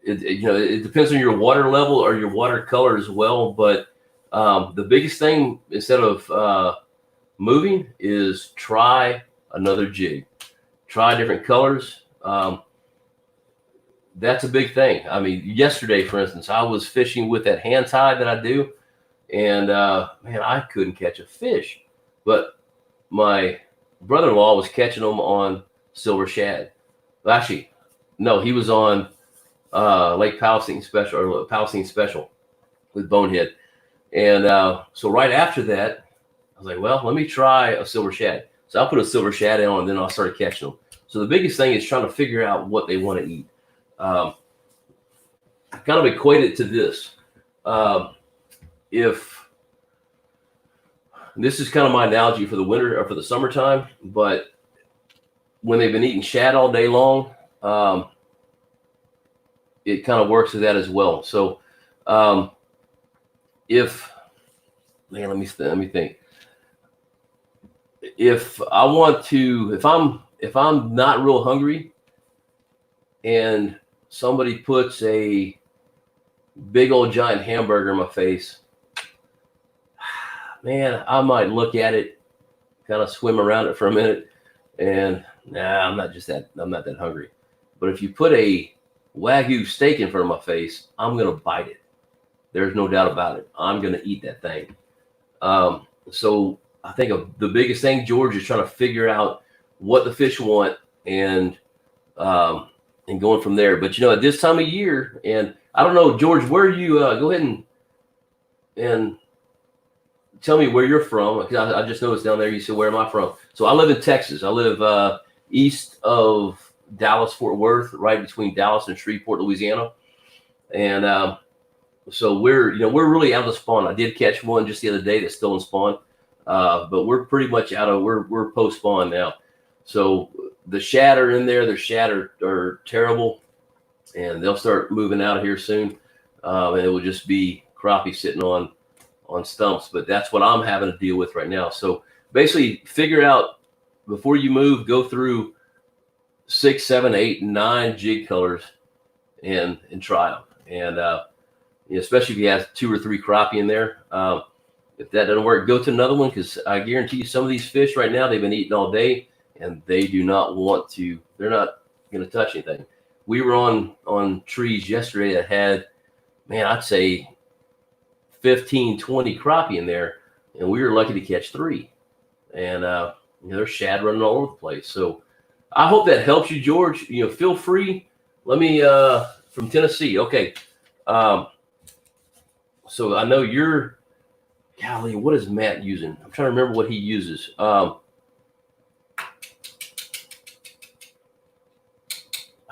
It depends on your water level or your water color as well. But the biggest thing, instead of moving, is try another jig. Try different colors. That's a big thing. I mean, yesterday, for instance, I was fishing with that hand tie that I do, and man, I couldn't catch a fish. But my brother-in-law was catching them on silver shad. Well, actually, no, he was on Lake Palestine Special with bonehead. And so right after that, I was like, well, let me try a silver shad. So I put a silver shad on, and then I started catching them. So the biggest thing is trying to figure out what they want to eat. I kind of equate it to this. If this is kind of my analogy for the winter or for the summertime, but when they've been eating shad all day long, it kind of works with that as well. So let me think. If I'm not real hungry and somebody puts a big old giant hamburger in my face, man, I might look at it, kind of swim around it for a minute, and I'm not that hungry. But if you put a Wagyu steak in front of my face, I'm gonna bite it. There's no doubt about it. I'm gonna eat that thing. So I think the biggest thing, George, is trying to figure out what the fish want and going from there. But at this time of year, and I don't know, George, where you go ahead and tell me where you're from, because I just noticed down there you said, where am I from? So I live in Texas. I live east of Dallas, Fort Worth, right between Dallas and Shreveport, Louisiana. And so we're really out of the spawn. I did catch one just the other day that's still in spawn. But we're pretty much we're post spawn now. So the shad are in there. The shad are terrible, and they'll start moving out of here soon. And it will just be crappie sitting on stumps, but that's what I'm having to deal with right now. So basically figure out before you move, go through 6, 7, 8, 9 jig colors and try them. And especially if you have 2 or 3 crappie in there. If that doesn't work, go to another one, because I guarantee you some of these fish right now, they've been eating all day and they do not want to, they're not going to touch anything. We were on trees yesterday that had, man, I'd say 15, 20 crappie in there, and we were lucky to catch 3. And there's shad running all over the place. So I hope that helps you, George. Feel free. Let me from Tennessee. Okay. So I know you're, golly, what is Matt using? I'm trying to remember what he uses. I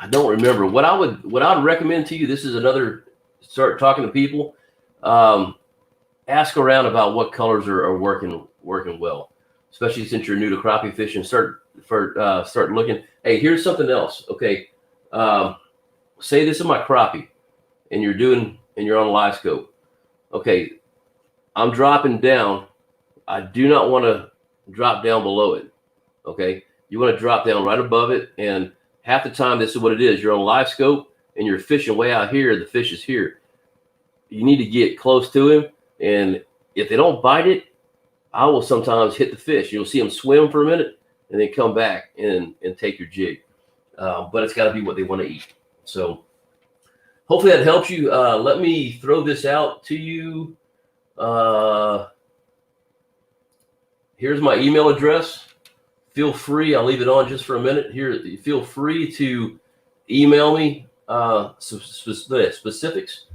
don't remember. What I'd recommend to you, this is another, start talking to people. Ask around about what colors are working well, especially since you're new to crappie fishing. Start looking. Hey, here's something else. Okay. Say this is my crappie and you're on live scope. Okay. I'm dropping down. I do not want to drop down below it. Okay. You want to drop down right above it. And half the time, this is what it is. You're on live scope and you're fishing way out here. The fish is here. You need to get close to him. And if they don't bite it, I will sometimes hit the fish. You'll see them swim for a minute and then come back and take your jig. But it's got to be what they want to eat. So hopefully that helps you. Let me throw this out to you. Here's my email address. Feel free. I'll leave it on just for a minute here. Feel free to email me specifics,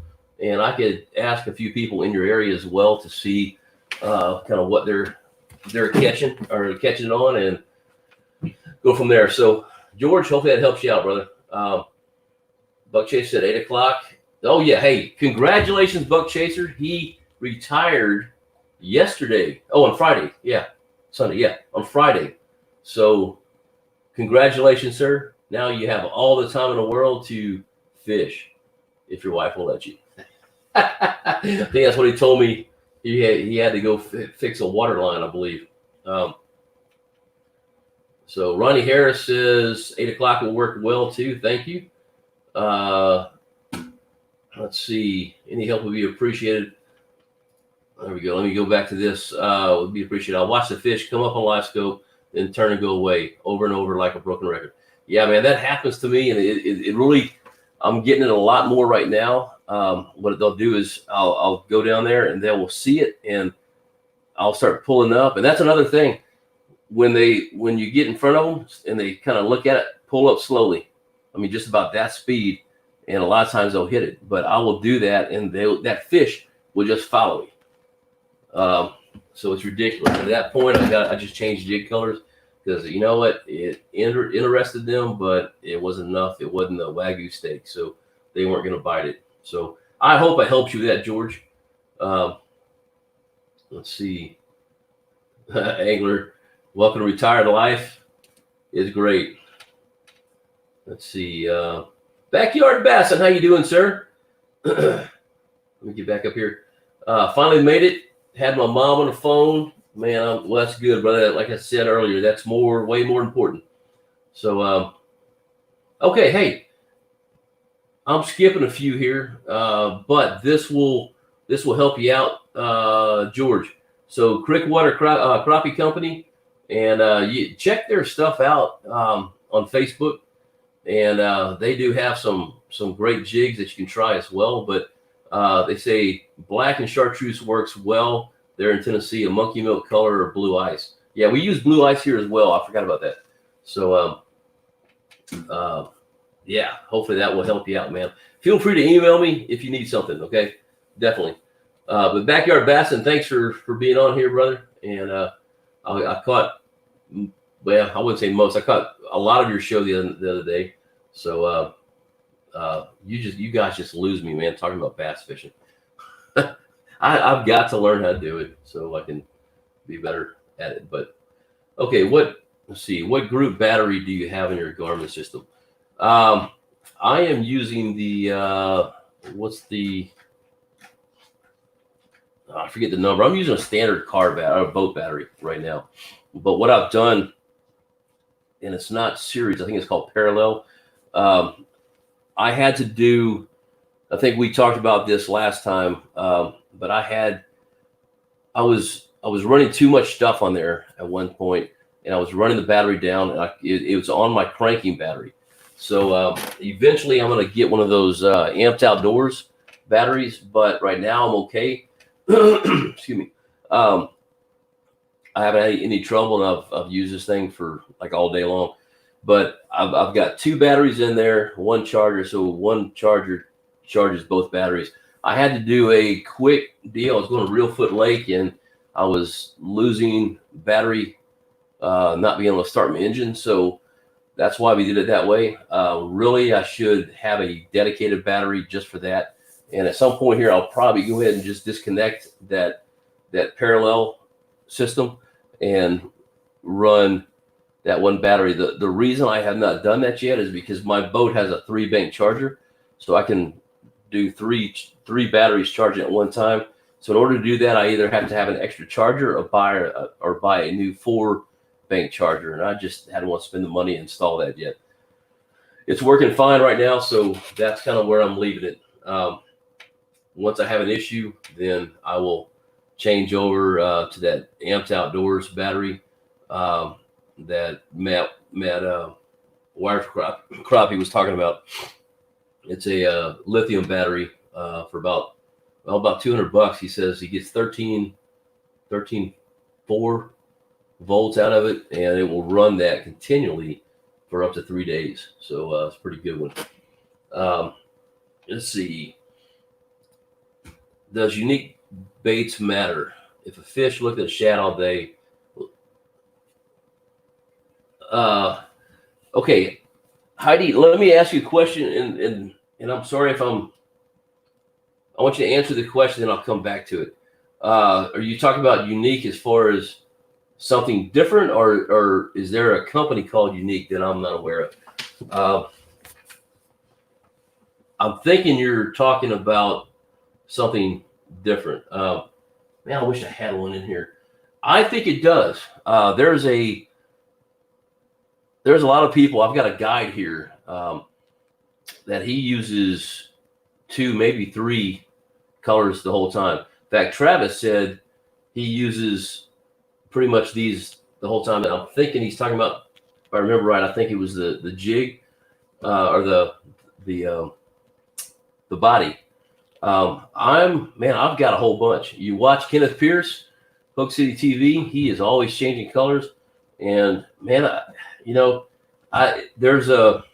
and I could ask a few people in your area as well to see kind of what they're catching it on, and go from there. So George, hopefully that helps you out, brother. Buck Chaser at 8 o'clock. Oh yeah. Hey, congratulations, Buck Chaser. He retired yesterday. Oh, on Friday. Yeah. Sunday. Yeah. On Friday. So congratulations, sir. Now you have all the time in the world to fish if your wife will let you. I think that's what he told me. He had to go fix a water line, I believe. So Ronnie Harris says 8 o'clock will work well too. Thank you. Let's see. Any help would be appreciated. There we go. Let me go back to this. Would be appreciated. I'll watch the fish come up on live scope, then turn and go away over and over like a broken record. Yeah, man, that happens to me, and it really, I'm getting it a lot more right now. What they'll do is I'll go down there and they will see it, and I'll start pulling up. And that's another thing. When you get in front of them and they kind of look at it, pull up slowly. I mean, just about that speed, and a lot of times they'll hit it. But I will do that, and that fish will just follow me. So it's ridiculous. At that point, I just changed jig colors, because you know what, it interested them, but it wasn't enough. It wasn't a Wagyu steak, so they weren't going to bite it. So I hope I helped you with that, George. Let's see. Angler, welcome to retired life. It's great. Let's see. Backyard Bassin, how you doing, sir? Let me get back up here. Finally made it. Had my mom on the phone. Man, well, that's good, brother. Like I said earlier, that's way more important. So, okay, hey, I'm skipping a few here, but this will help you out, George. So, Crickwater Crappie Company, and you check their stuff out on Facebook, and they do have some great jigs that you can try as well. But they say black and chartreuse works well. They're in Tennessee, a monkey milk color or blue ice. Yeah, we use blue ice here as well. I forgot about that. So, yeah, hopefully that will help you out, man. Feel free to email me if you need something, okay? Definitely. But Backyard Bassin, thanks for being on here, brother. And I caught, well, I wouldn't say most. I caught a lot of your show the other day. So you guys just lose me, man, talking about bass fishing. I've got to learn how to do it so I can be better at it. But okay, let's see, what group battery do you have in your Garmin system? I am using the I forget the number. I'm using a standard boat battery right now. But what I've done, and it's not series, I think it's called parallel. I had to do, I think we talked about this last time, but I was running too much stuff on there at one point, and I was running the battery down, and it was on my cranking battery. So eventually, I'm going to get one of those Amped Outdoors batteries, but right now I'm okay. Excuse me. I haven't had any trouble, and I've used this thing for like all day long. But I've got two batteries in there, one charger, so one charger charges both batteries. I had to do a quick deal. I was going to Reelfoot Lake, and I was losing battery, not being able to start my engine. So that's why we did it that way. Really, I should have a dedicated battery just for that. And at some point here, I'll probably go ahead and just disconnect that parallel system and run that one battery. The reason I have not done that yet is because my boat has a 3-bank charger, so I can do three batteries charging at one time. So in order to do that, I either have to have an extra charger or buy a new 4-bank charger, and I just hadn't want to spend the money to install that yet. It's working fine right now, so that's kind of where I'm leaving it. Once I have an issue, then I will change over to that Amped Outdoors battery that Matt Crappie was talking about. It's a lithium battery for about $200. He says he gets 13.4 volts out of it, and it will run that continually for up to 3 days. So it's a pretty good one. Let's see. Does unique baits matter? If a fish looked at a shad all day, okay, Heidi, let me ask you a question, and I'm sorry if I want you to answer the question, and I'll come back to it. Are you talking about unique as far as something different, or is there a company called Unique that I'm not aware of? I'm thinking you're talking about something different. Man, I wish I had one in here. I think it does. There's a lot of people. I've got a guide here that he uses 2, maybe 3 colors the whole time. In fact, Travis said he uses pretty much these the whole time. And I'm thinking he's talking about, if I remember right, I think it was the jig or the body. I've got a whole bunch. You watch Kenneth Pierce, Hook City TV. He is always changing colors, and man, there's a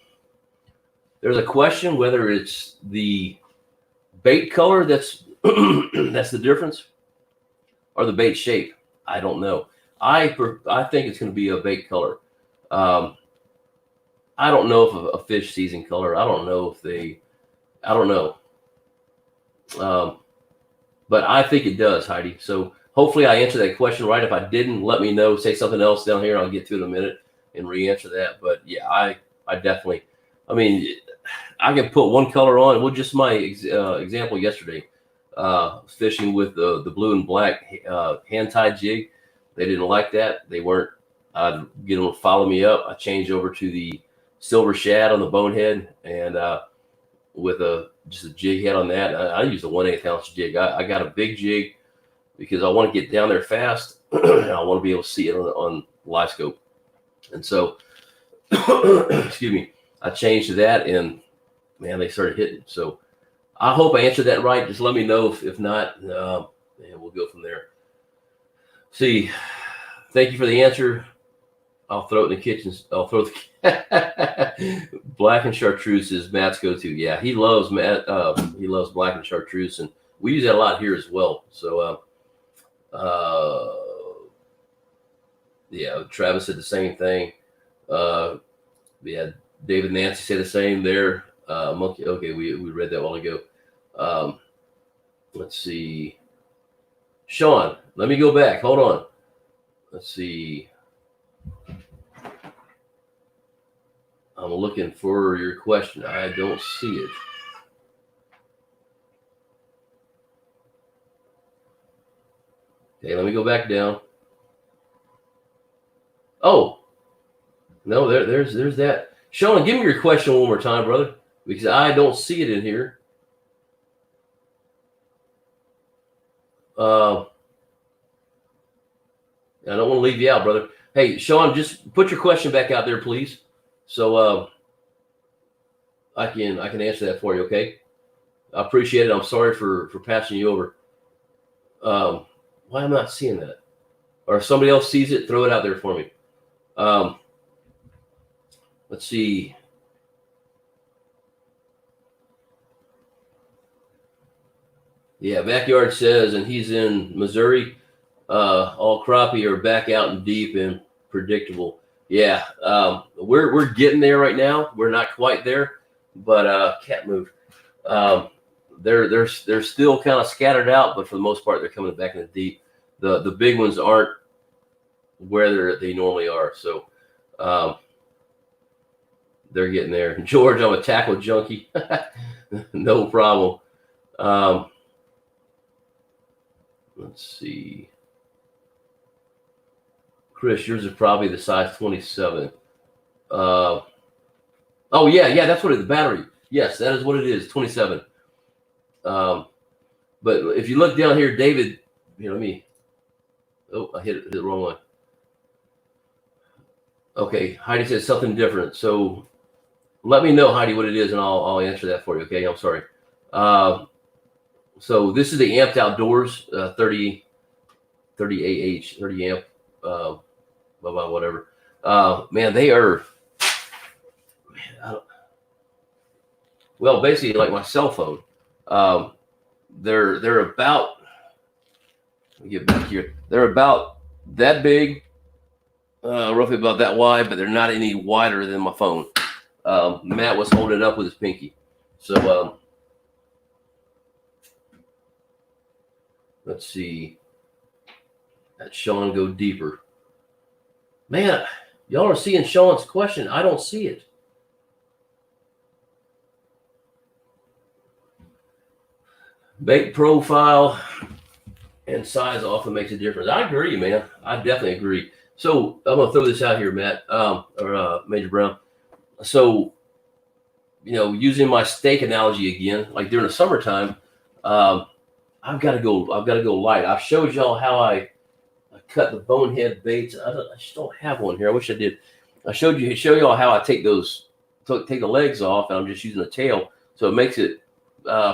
question whether it's the bait color that's that's the difference, or the bait shape. I don't know. I think it's going to be a bait color. I don't know if a fish sees in color. I don't know. But I think it does, Heidi. So hopefully I answered that question right. If I didn't, let me know. Say something else down here. I'll get to it in a minute and re-answer that. But yeah, I definitely. I mean, I can put one color on. Well, just my example yesterday, fishing with the blue and black hand-tied jig. They didn't like that. They weren't. I'd get them to follow me up. I changed over to the silver shad on the bonehead, and with just a jig head on that. I use a 1/8 ounce jig. I got a big jig because I want to get down there fast. And I want to be able to see it on live scope. And so, excuse me, I changed to that, and man, they started hitting. So I hope I answered that right. Just let me know if not, and we'll go from there. See, thank you for the answer. I'll throw it in the kitchen. I'll throw the black and chartreuse is Matt's go-to. Yeah, he loves Matt. He loves black and chartreuse, and we use that a lot here as well. So, yeah, Travis said the same thing. Yeah, David and Nancy said the same there. Monkey. Okay, we read that a while ago. Let's see. Sean, let me go back. Hold on. Let's see. I'm looking for your question. I don't see it. Okay, let me go back down. Oh, no, there's that. Sean, give me your question one more time, brother, because I don't see it in here. I don't want to leave you out, brother. Hey, Sean, just put your question back out there, please, so I can answer that for you. Okay, I appreciate it. I'm sorry for passing you over. Why am I not seeing that? Or if somebody else sees it, throw it out there for me. Let's see. Yeah, Backyard says, and he's in Missouri. All crappie are back out and deep and predictable. Yeah, we're getting there right now. We're not quite there, but can't move. They're still kind of scattered out, but for the most part, they're coming back in the deep. The big ones aren't where they normally are, so they're getting there. George, I'm a tackle junkie. No problem. Let's see. Chris, yours is probably the size 27. Oh yeah, that's what it is. The battery. Yes, that is what it is. 27. But if you look down here, David, here, let me. Oh, I hit the wrong one. Okay, Heidi says something different. So let me know, Heidi, what it is, and I'll answer that for you. Okay, I'm sorry. So this is the Amped Outdoors 30 AH, 30 amp, whatever. Man, they are. Well, basically like my cell phone. They're about. Let me get back here. They're about that big, roughly about that wide, but they're not any wider than my phone. Matt was holding it up with his pinky. So let's see. Let Sean go deeper. Man, y'all are seeing Sean's question. I don't see it. Bait profile and size often makes a difference. I agree, man. I definitely agree. So I'm gonna throw this out here, Matt, or Major Brown. So, using my steak analogy again, like during the summertime, I've got to go light. I've showed y'all how I cut the bonehead baits. I just don't have one here. I wish I did. I show y'all how I take the legs off, and I'm just using the tail, so it makes it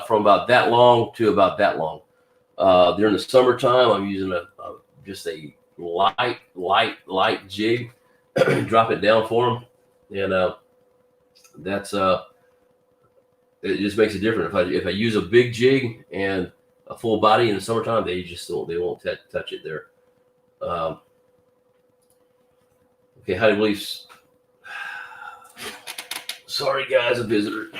from about that long to about that long. During the summertime, I'm using just a light jig, drop it down for them, and that's it just makes it different. If I use a big jig and a full body in the summertime, they won't touch it there. Okay, Heidi believes. Sorry, guys, a visitor.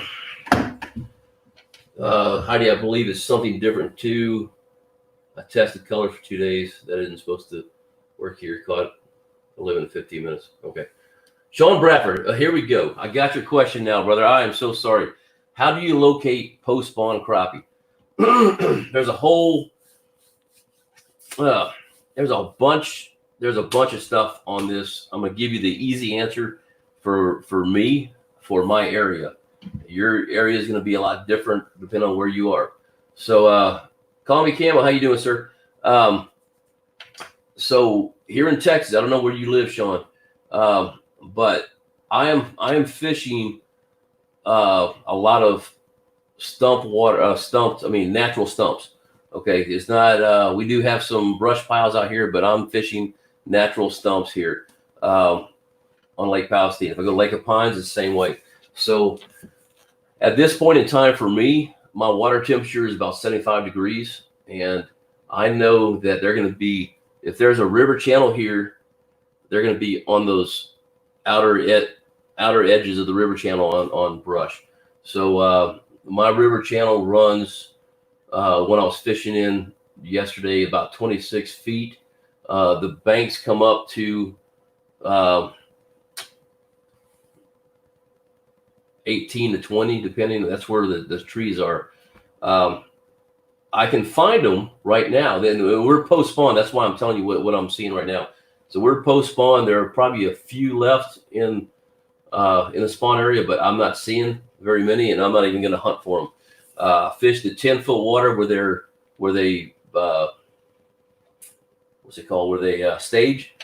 Heidi, I believe it's something different too. I tested color for 2 days. That isn't supposed to work here. Caught 11 to 15 minutes. Okay. Sean Bradford, here we go. I got your question now, brother. I am so sorry. How do you locate post-spawn crappie? There's a bunch of stuff on this. I'm gonna give you the easy answer for me, for my area. Your area is gonna be a lot different depending on where you are. So call me Campbell. How you doing, sir? So here in Texas, I don't know where you live, Sean, but I am fishing a lot of natural stumps. Okay, it's not. We do have some brush piles out here, but I'm fishing natural stumps here on Lake Palestine. If I go to Lake of Pines, it's the same way. So at this point in time, for me, my water temperature is about 75 degrees, and I know that they're going to be. If there's a river channel here, they're going to be on those outer edges of the river channel on brush. So my river channel runs when I was fishing in yesterday about 26 feet. The banks come up to 18 to 20, depending. That's where the trees are. I I can find them right now. Then we're post spawn. That's why I'm telling you what I'm seeing right now. So we're post spawn. There are probably a few left in the spawn area, but I'm not seeing very many, and I'm not even going to hunt for them. Fished the 10-foot water where they what's it called? Where they stage,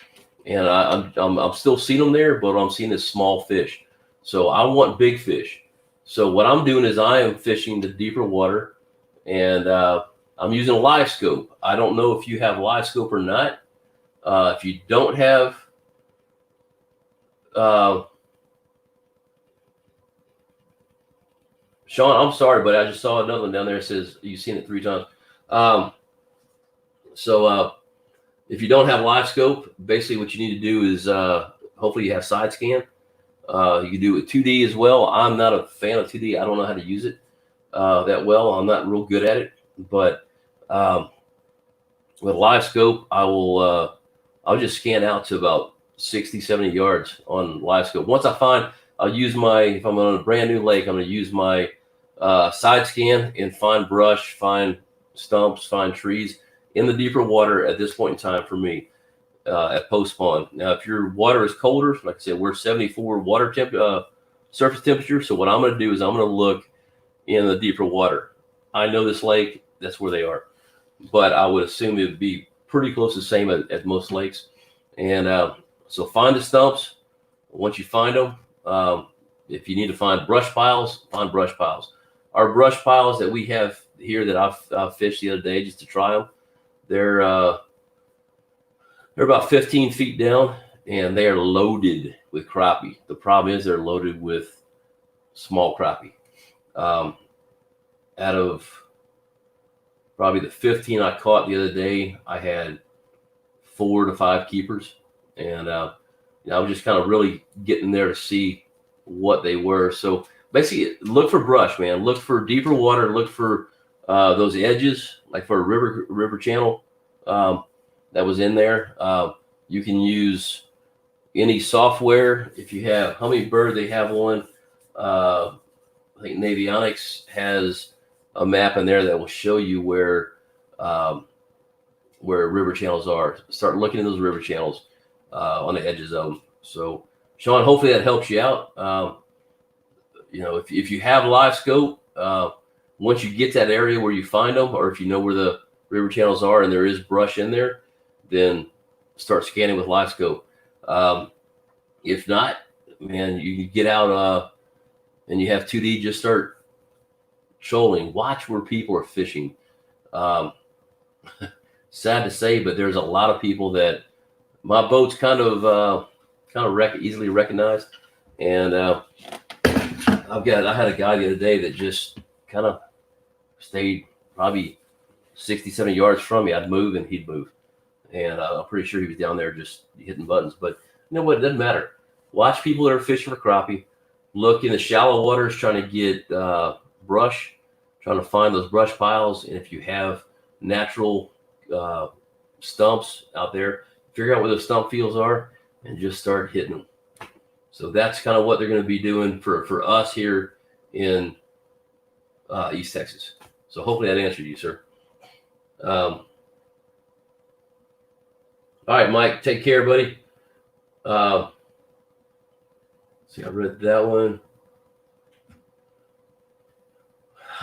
and I'm still seeing them there, but I'm seeing is small fish. So I want big fish. So what I'm doing is I am fishing the deeper water, and I'm using a live scope. I don't know if you have live scope or not. If you don't have, Sean, I'm sorry, but I just saw another one down there that says you've seen it 3 times. If you don't have live scope, basically what you need to do is hopefully you have side scan. You can do it 2D as well. I'm not a fan of 2D. I don't know how to use it that well. I'm not real good at it. But with live scope, I'll just scan out to about 60, 70 yards on live scope. Once I find, if I'm on a brand new lake, I'm going to use my side scan and find brush, find stumps, find trees in the deeper water at this point in time for me at post spawn. Now, if your water is colder, like I said, we're 74 surface temperature. So what I'm going to do is I'm going to look in the deeper water. I know this lake, that's where they are, but I would assume it would be pretty close to the same at most lakes. And so find the stumps. Once you find them, if you need to find brush piles, find brush piles. Our brush piles that we have here that I've fished the other day just to try them, they're about 15 feet down, and they are loaded with crappie. The problem is they're loaded with small crappie. Out of probably the 15 I caught the other day, I had 4 to 5 keepers, and I was just kind of really getting there to see what they were. So basically, look for brush, man. Look for deeper water. Look for those edges, like for a river channel that was in there. You can use any software. If you have Hummingbird, they have one. I think Navionics has a map in there that will show you where river channels are. Start looking at those river channels on the edges of them. So, Sean, hopefully that helps you out. If you have live scope, once you get that area where you find them, or if you know where the river channels are and there is brush in there, then start scanning with live scope. If not, man, you can get out and you have 2D, just start trolling. Watch where people are fishing. Sad to say, but there's a lot of people that my boat's kind of easily recognized, and I had a guy the other day that just kind of stayed probably 60, 70 yards from me. I'd move and he'd move, and I'm pretty sure he was down there just hitting buttons. But you know what? It doesn't matter. Watch people that are fishing for crappie. Look in the shallow waters, trying to get brush, trying to find those brush piles. And if you have natural stumps out there, figure out where those stump fields are and just start hitting them. So that's kind of what they're going to be doing for us here in East Texas. So hopefully that answered you, sir. All right, Mike, take care, buddy. See, I read that one.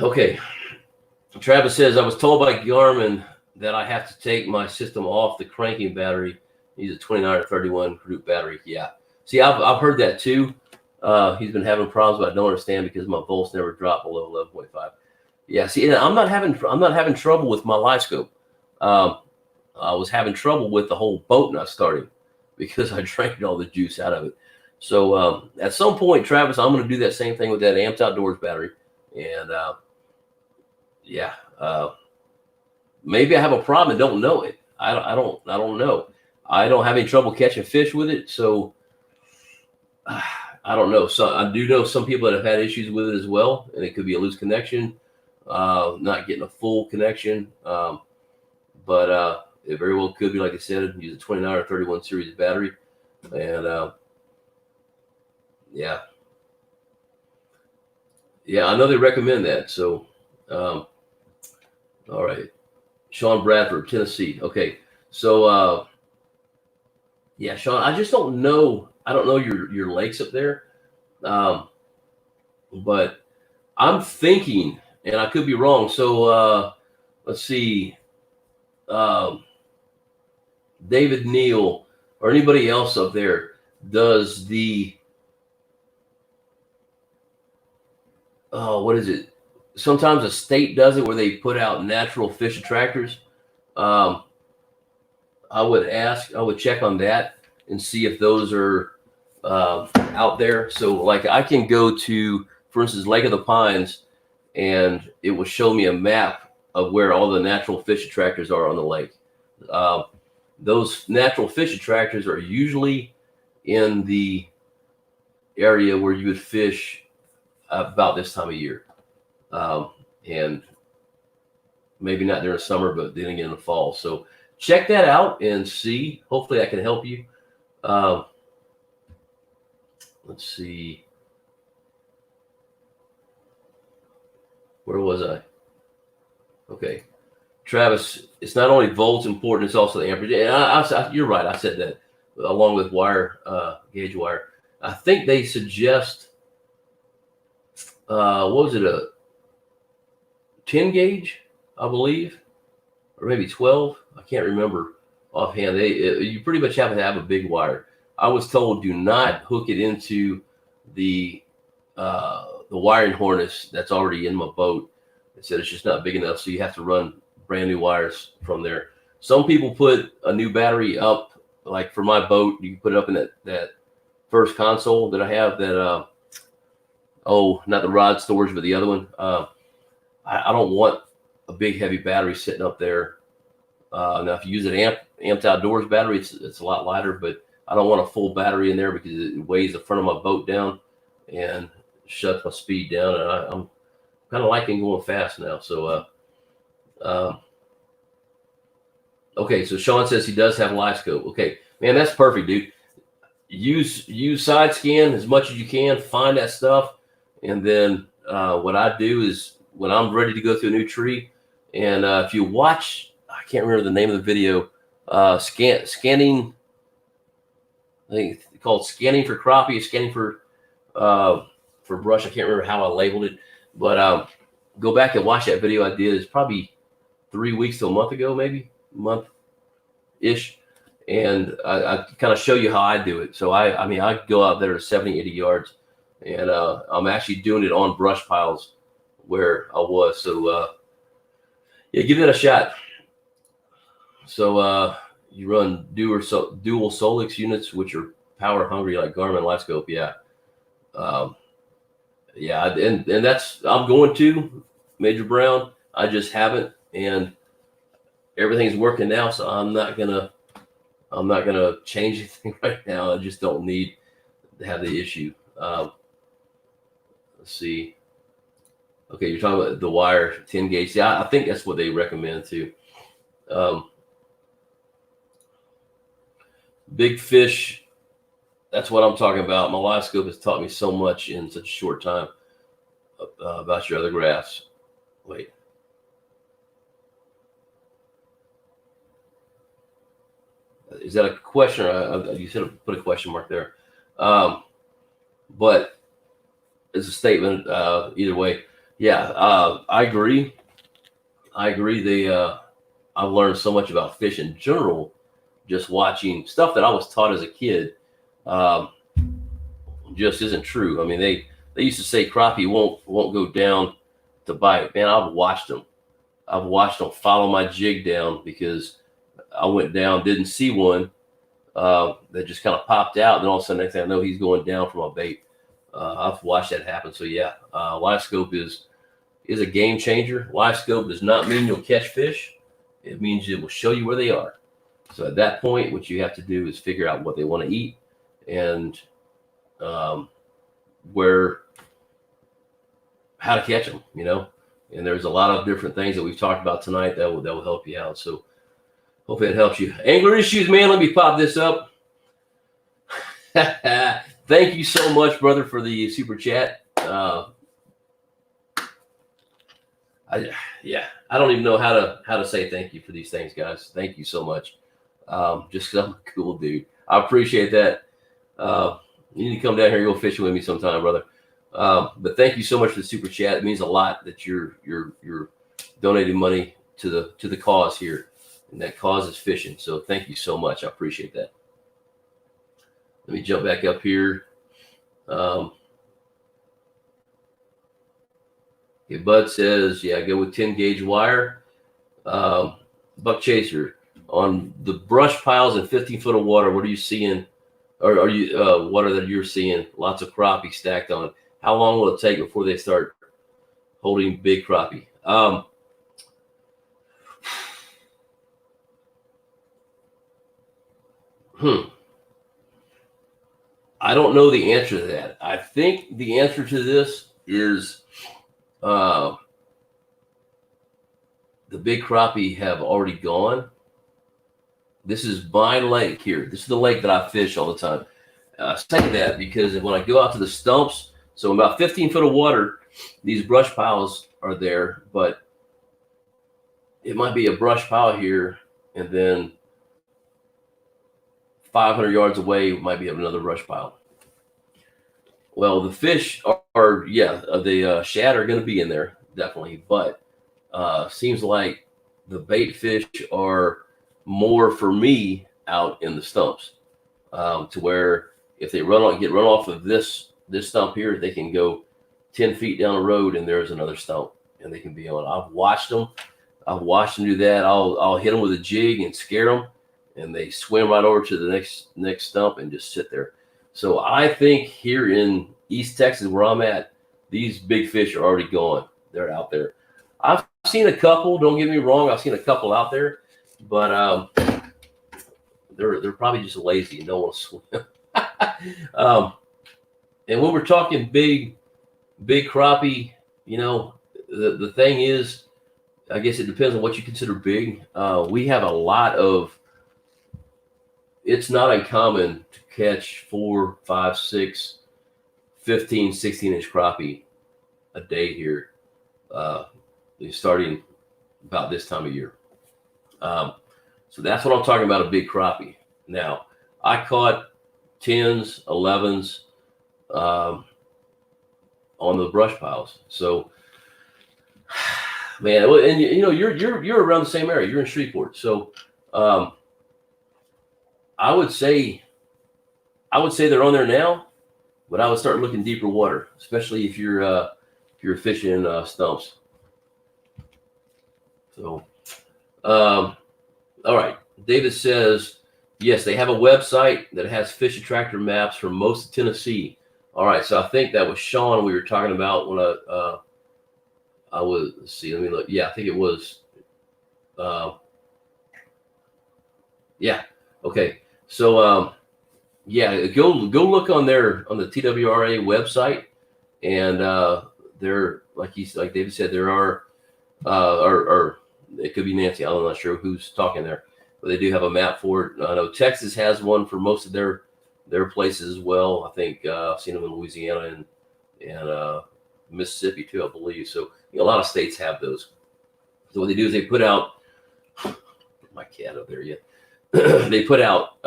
Okay. Travis says, I was told by Garmin that I have to take my system off the cranking battery. Use a 29 or 31 group battery. Yeah. See, I've heard that too. He's been having problems, but I don't understand because my volts never drop below 11.5. Yeah. See, and I'm not having trouble with my live scope. I was having trouble with the whole boat not starting because I drank all the juice out of it. So at some point, Travis, I'm going to do that same thing with that Amped Outdoors battery, and maybe I have a problem and don't know it. I don't know. I don't have any trouble catching fish with it, so I don't know. So I do know some people that have had issues with it as well, and it could be a loose connection, not getting a full connection. But it very well could be, like I said, use a 29 or 31 series battery, and yeah, I know they recommend that. So, all All right. Sean Bradford, Tennessee. Okay. So, yeah, Sean, I just don't know. I don't know your lakes up there. Um, but I'm thinking, and I could be wrong. So, let's see. Um, David Neal or anybody else up there does the, what is it? Sometimes a state does it where they put out natural fish attractors. Um, I would check on that and see if those are out there. So, like, I can go to, for instance, Lake of the Pines, and it will show me a map of where all the natural fish attractors are on the lake. Uh, those natural fish attractors are usually in the area where you would fish about this time of year. And maybe not during the summer, but then again in the fall. So check that out and see. Hopefully I can help you. Let's see. Where was I? Okay. Travis, it's not only volts important, it's also the amperage. And you're right. I said that along with wire, gauge wire. I think they suggest, what was it, a 10 gauge, I believe, or maybe 12. I can't remember offhand. You pretty much have to have a big wire. I was told do not hook it into the wiring harness that's already in my boat. They said it's just not big enough, so you have to run brand new wires from there. Some people put a new battery up, like for my boat, you can put it up in that first console that I have. That not the rod storage, but the other one. I don't want a big heavy battery sitting up there. Now, if you use an amped outdoors battery, it's a lot lighter, but I don't want a full battery in there because it weighs the front of my boat down and shuts my speed down. And I'm kind of liking going fast now. So, okay. So Sean says he does have live scope. Okay, man, that's perfect, dude. Use side scan as much as you can. Find that stuff, and then what I do is when I'm ready to go through a new tree, and if you watch, I can't remember the name of the video, scanning. I think it's called Scanning for Crappie, Scanning for Brush. I can't remember how I labeled it, but go back and watch that video I did. It's probably 3 weeks to a month ago, maybe a month-ish. And I kind of show you how I do it. So I mean, I go out there to 70, 80 yards, and I'm actually doing it on brush piles where I was. So yeah, give that a shot. So you run dual Solix units, which are power hungry like Garmin LightScope. Yeah. Yeah, and that's, I'm going to Major Brown. I just haven't, and everything's working now, so I'm not gonna change anything right now. I just don't need to have the issue. Let's see. Okay, you're talking about the wire 10 gauge. Yeah, I think that's what they recommend too. Big fish. That's what I'm talking about. My live scope has taught me so much in such a short time about your other graphs. Wait. Is that a question? You said put a question mark there. But it's a statement either way. Yeah, I agree. I've learned so much about fish in general just watching stuff that I was taught as a kid. Just isn't true. I mean, they used to say crappie won't go down to bite. Man, I've watched them follow my jig down because I went down, didn't see one that just kind of popped out, and all of a sudden next thing I know, he's going down for my bait. I've watched that happen. So yeah, live scope is a game changer. Live scope does not mean you'll catch fish. It means it will show you where they are. So at that point, what you have to do is figure out what they want to eat and how to catch them, and there's a lot of different things that we've talked about tonight that will help you out. So hopefully it helps you. Angler Issues, man, let me pop this up. Thank you so much, brother, for the super chat. I I don't even know how to say thank you for these things, guys. Thank you so much. Just 'cause I'm a cool dude. I appreciate that. You need to come down here and go fishing with me sometime, brother. But thank you so much for the super chat. It means a lot that you're donating money to the cause here, and that cause is fishing. So thank you so much. I appreciate that. Let me jump back up here. Okay, Bud says, yeah, go with 10 gauge wire. Buck Chaser, on the brush piles and 15 foot of water, what are you seeing? Or are you water that you're seeing? Lots of crappie stacked on it. How long will it take before they start holding big crappie? I don't know the answer to that. I think the answer to this is the big crappie have already gone. This is Vine Lake here. This is the lake that I fish all the time. I say that because when I go out to the stumps, so about 15 foot of water, these brush piles are there, but it might be a brush pile here, and then 500 yards away might be another brush pile. Well, the fish are the shad are going to be in there, definitely, but seems like the bait fish are more for me out in the stumps, to where if they get run off of this stump here, they can go 10 feet down the road and there's another stump and they can be on. I've watched them do that. I'll hit them with a jig and scare them, and they swim right over to the next stump and just sit there. So I think here in East Texas, where I'm at, these big fish are already gone. They're out there. I've seen a couple. Don't get me wrong. I've seen a couple out there, but they're probably just lazy and don't want to swim. And when we're talking big crappie, the thing is, I guess it depends on what you consider big. We have a lot of. It's not uncommon to catch 4, 5, 6, 15, 16-inch crappie a day here, starting about this time of year. So that's what I'm talking about, a big crappie. Now, I caught 10s, 11s on the brush piles. So, man, and you're around the same area. You're in Shreveport, so I would say they're on there now, but I would start looking deeper water, especially if you're fishing stumps. So, all right. David says, yes, they have a website that has fish attractor maps for most of Tennessee. All right, so I think that was Sean we were talking about when I was, let's see, let me look. Yeah, I think it was. Yeah. Okay. So, go look on the TWRA website, and there, like David said, there are, or it could be Nancy. I'm not sure who's talking there, but they do have a map for it. I know Texas has one for most of their places as well. I think I've seen them in Louisiana and Mississippi too, I believe. So a lot of states have those. So what they do is they put out my cat up there yet. They put out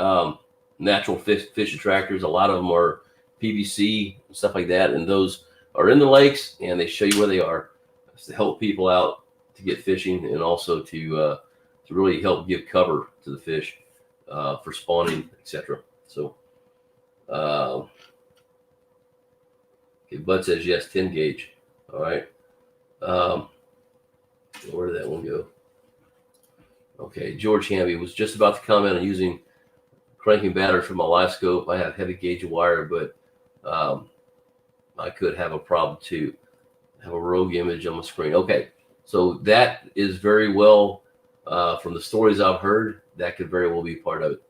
natural fish attractors. A lot of them are PVC and stuff like that, and those are in the lakes, and they show you where they are. It's to help people out to get fishing, and also to really help give cover to the fish for spawning, etc. So, okay, Bud says yes, 10 gauge. All right. Where did that one go? Okay, George Hamby was just about to comment on using cranking batteries for my live scope. I have heavy gauge wire, but I could have a problem too. Have a rogue image on my screen. Okay, so that is very well, from the stories I've heard, that could very well be part of it.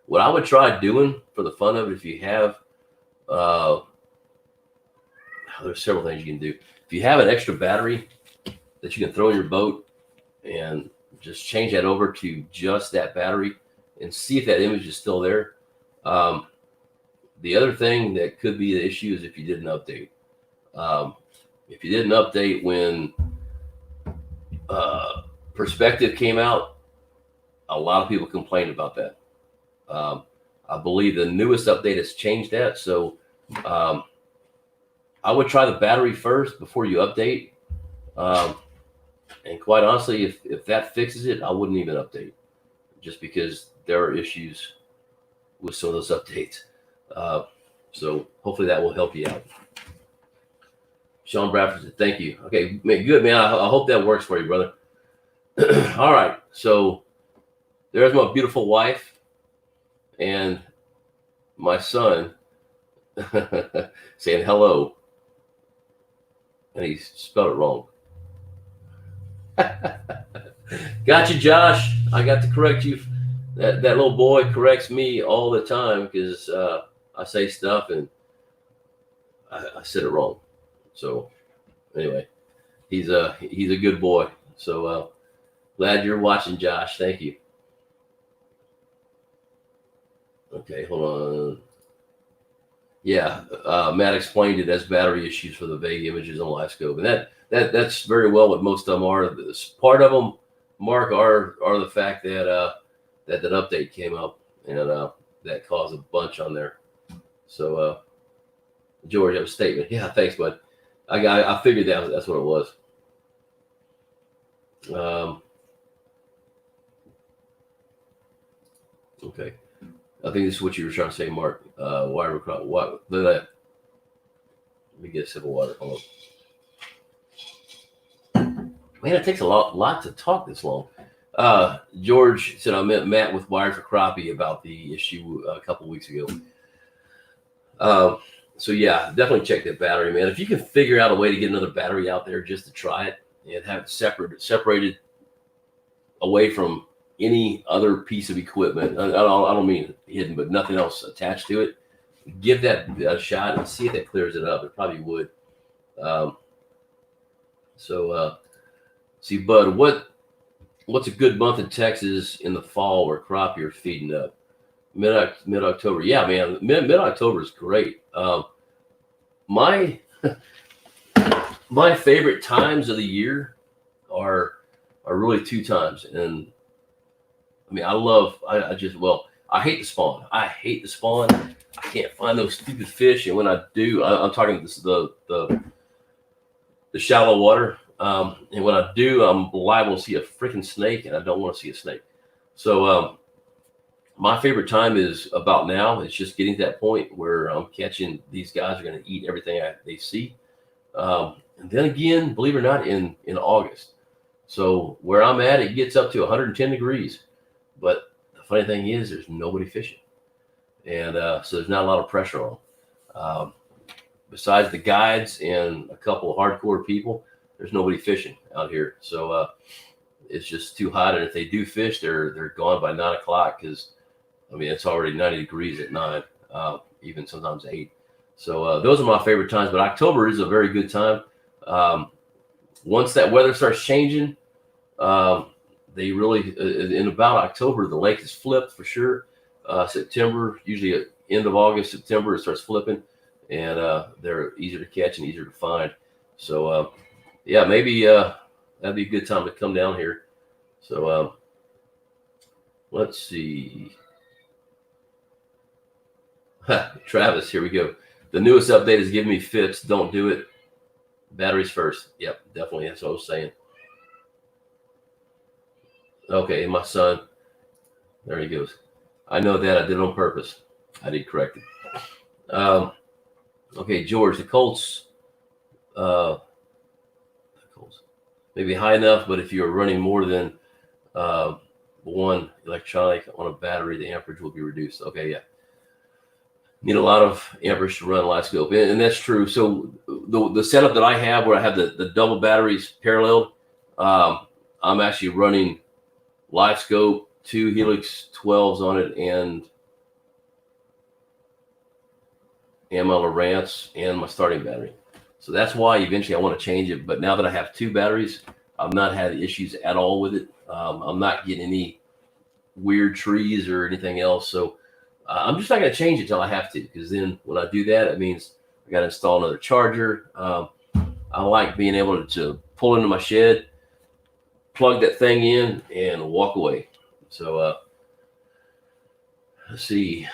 What I would try doing for the fun of it, if you have, there's several things you can do. If you have an extra battery that you can throw in your boat, and just change that over to just that battery and see if that image is still there. The other thing that could be the issue is if you did an update. if you didn't update when Perspective came out, a lot of people complained about that. I believe the newest update has changed that. So I would try the battery first before you update. And quite honestly, if that fixes it, I wouldn't even update, just because there are issues with some of those updates. So hopefully that will help you out. Sean Bradford said, thank you. Okay, man, good, man. I hope that works for you, brother. All right. So there's my beautiful wife and my son saying hello. And he spelled it wrong. Gotcha, Josh. I got to correct you. That little boy corrects me all the time because I say stuff and I said it wrong. So anyway, he's a good boy. So glad you're watching, Josh. Thank you. Okay, hold on. Yeah, Matt explained it as battery issues for the vague images on LiveScope, and that's very well what most of them are. Part of them, Mark, are the fact that that update came up and that caused a bunch on there. So George, have a statement. Yeah, thanks, bud. I figured that's what it was. Okay. I think this is what you were trying to say, Mark. Wire crop. What? Let me get a sip of water. Hold on. Man, it takes a lot to talk this long. George said I met Matt with Wire for Crappie about the issue a couple weeks ago. So yeah, definitely check that battery, man. If you can figure out a way to get another battery out there just to try it and have it separated away from any other piece of equipment. I don't mean hidden, but nothing else attached to it. Give that a shot and see if that clears it up. It probably would. See, Bud, what's a good month in Texas in the fall where crappie are feeding up? Mid-October. Yeah, man. Mid-October is great. My favorite times of the year are really two times. And I mean, I hate the spawn. I hate the spawn. I can't find those stupid fish. And when I do, I'm talking the shallow water. And when I do, I'm liable to see a freaking snake, and I don't want to see a snake. So my favorite time is about now. It's just getting to that point where I'm catching these guys are going to eat everything they see. And then again, believe it or not, in August. So where I'm at, it gets up to 110 degrees. But the funny thing is, there's nobody fishing. And so there's not a lot of pressure on. Besides the guides and a couple of hardcore people, there's nobody fishing out here. So it's just too hot. And if they do fish, they're gone by 9 o'clock because, I mean, it's already 90 degrees at 9, even sometimes 8. So those are my favorite times. But October is a very good time. Once that weather starts changing, they really, in about October, the lake is flipped for sure. September, usually at end of August, September, it starts flipping, and they're easier to catch and easier to find. So, yeah, maybe that'd be a good time to come down here. So, let's see. Travis, here we go. The newest update is giving me fits. Don't do it. Batteries first. Yep, definitely. That's what I was saying. Okay, my son. There he goes. I know that. I did it on purpose. I did correct it. Okay, George, the Colts maybe high enough, but if you're running more than one electronic on a battery, the amperage will be reduced. Okay, yeah. Need a lot of amperage to run LiveScope, and that's true. So the setup that I have, where I have the double batteries paralleled, I'm actually running LiveScope, 2 Helix 12s on it, and my Lowrance and my starting battery. So that's why eventually I want to change it. But now that I have 2 batteries, I've not had issues at all with it. I'm not getting any weird trees or anything else. So I'm just not going to change it until I have to, because then when I do that, it means I got to install another charger. I like being able to pull into my shed, plug that thing in, and walk away. So let's see.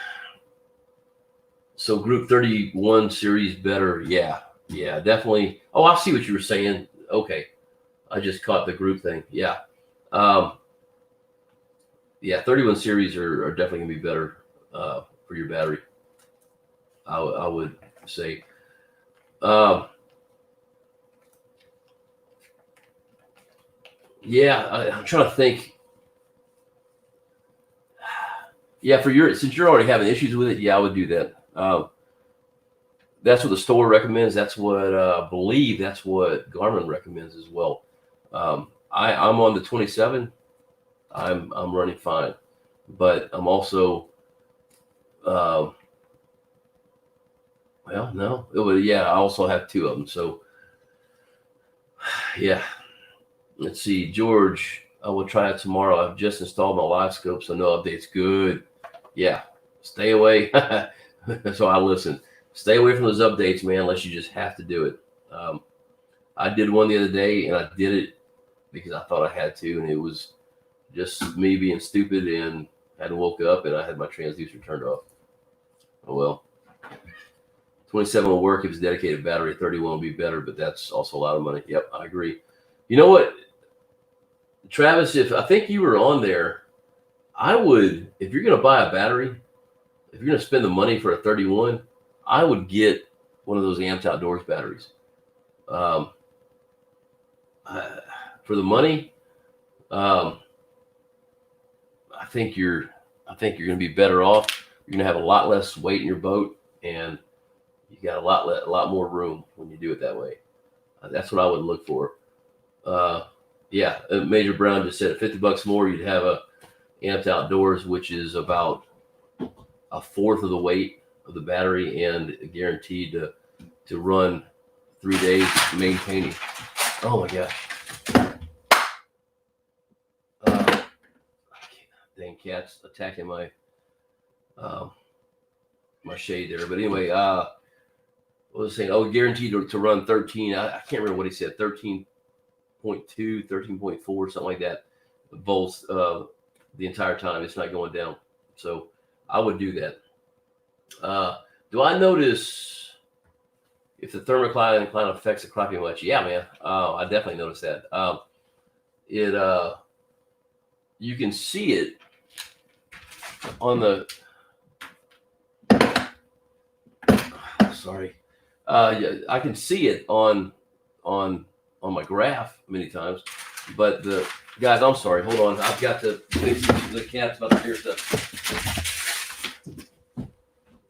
So Group 31 series better. Yeah, definitely. Oh, I see what you were saying. Okay, I just caught the group thing. Yeah. Um, yeah, 31 series are definitely gonna be better for your battery. I would say. Um, yeah, I'm trying to think. Yeah, since you're already having issues with it, yeah, I would do that. That's what the store recommends. That's what I believe. That's what Garmin recommends as well. I'm on the 27. I'm running fine, but I'm also well, no, yeah. I also have two of them. So yeah, let's see, George. I will try it tomorrow. I've just installed my live scope, so no updates. Good. Yeah, stay away. So I listen. Stay away from those updates, man, unless you just have to do it. I did one the other day, and I did it because I thought I had to, and it was just me being stupid and hadn't woke up, and I had my transducer turned off. Oh well. 27 will work if it's dedicated battery. 31 will be better, but that's also a lot of money. Yep, I agree. You know what, Travis? If I think you were on there, I would, if you're going to buy a battery, if you're going to spend the money for a 31, I would get one of those Amped Outdoors batteries. Um, for the money, I think you're going to be better off. You're going to have a lot less weight in your boat, and you got a lot more room when you do it that way. That's what I would look for. Yeah, Major Brown just said $50 more, you'd have a Amped Outdoors, which is about a fourth of the weight of the battery and guaranteed to run 3 days maintaining. Oh my gosh. Dang cats attacking my my shade there. But anyway, what was I saying? Oh, guaranteed to run 13. I can't remember what he said. 13.2, 13.4, something like that. Volts the entire time. It's not going down. So I would do that. Do I notice if the thermocline affects the crappie much? Yeah, man. I definitely noticed that. You can see it on the. Sorry. Yeah, I can see it on my graph many times, but the guys, I'm sorry. Hold on. I've got to fix the cat's about to hear stuff.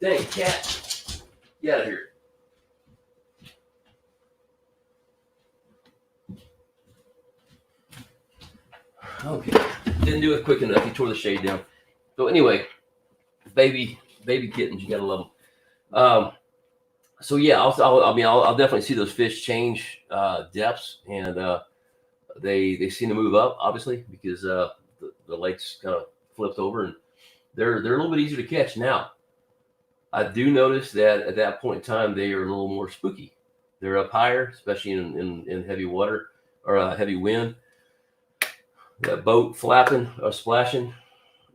Dang cat, get out of here. Okay, didn't do it quick enough. He tore the shade down. So anyway, baby kittens, you gotta love them. So yeah, I'll definitely see those fish change depths, and they seem to move up, obviously, because the lake's kind of flipped over, and they're a little bit easier to catch now. I do notice that at that point in time, they are a little more spooky. They're up higher, especially in heavy water or heavy wind. That boat flapping or splashing,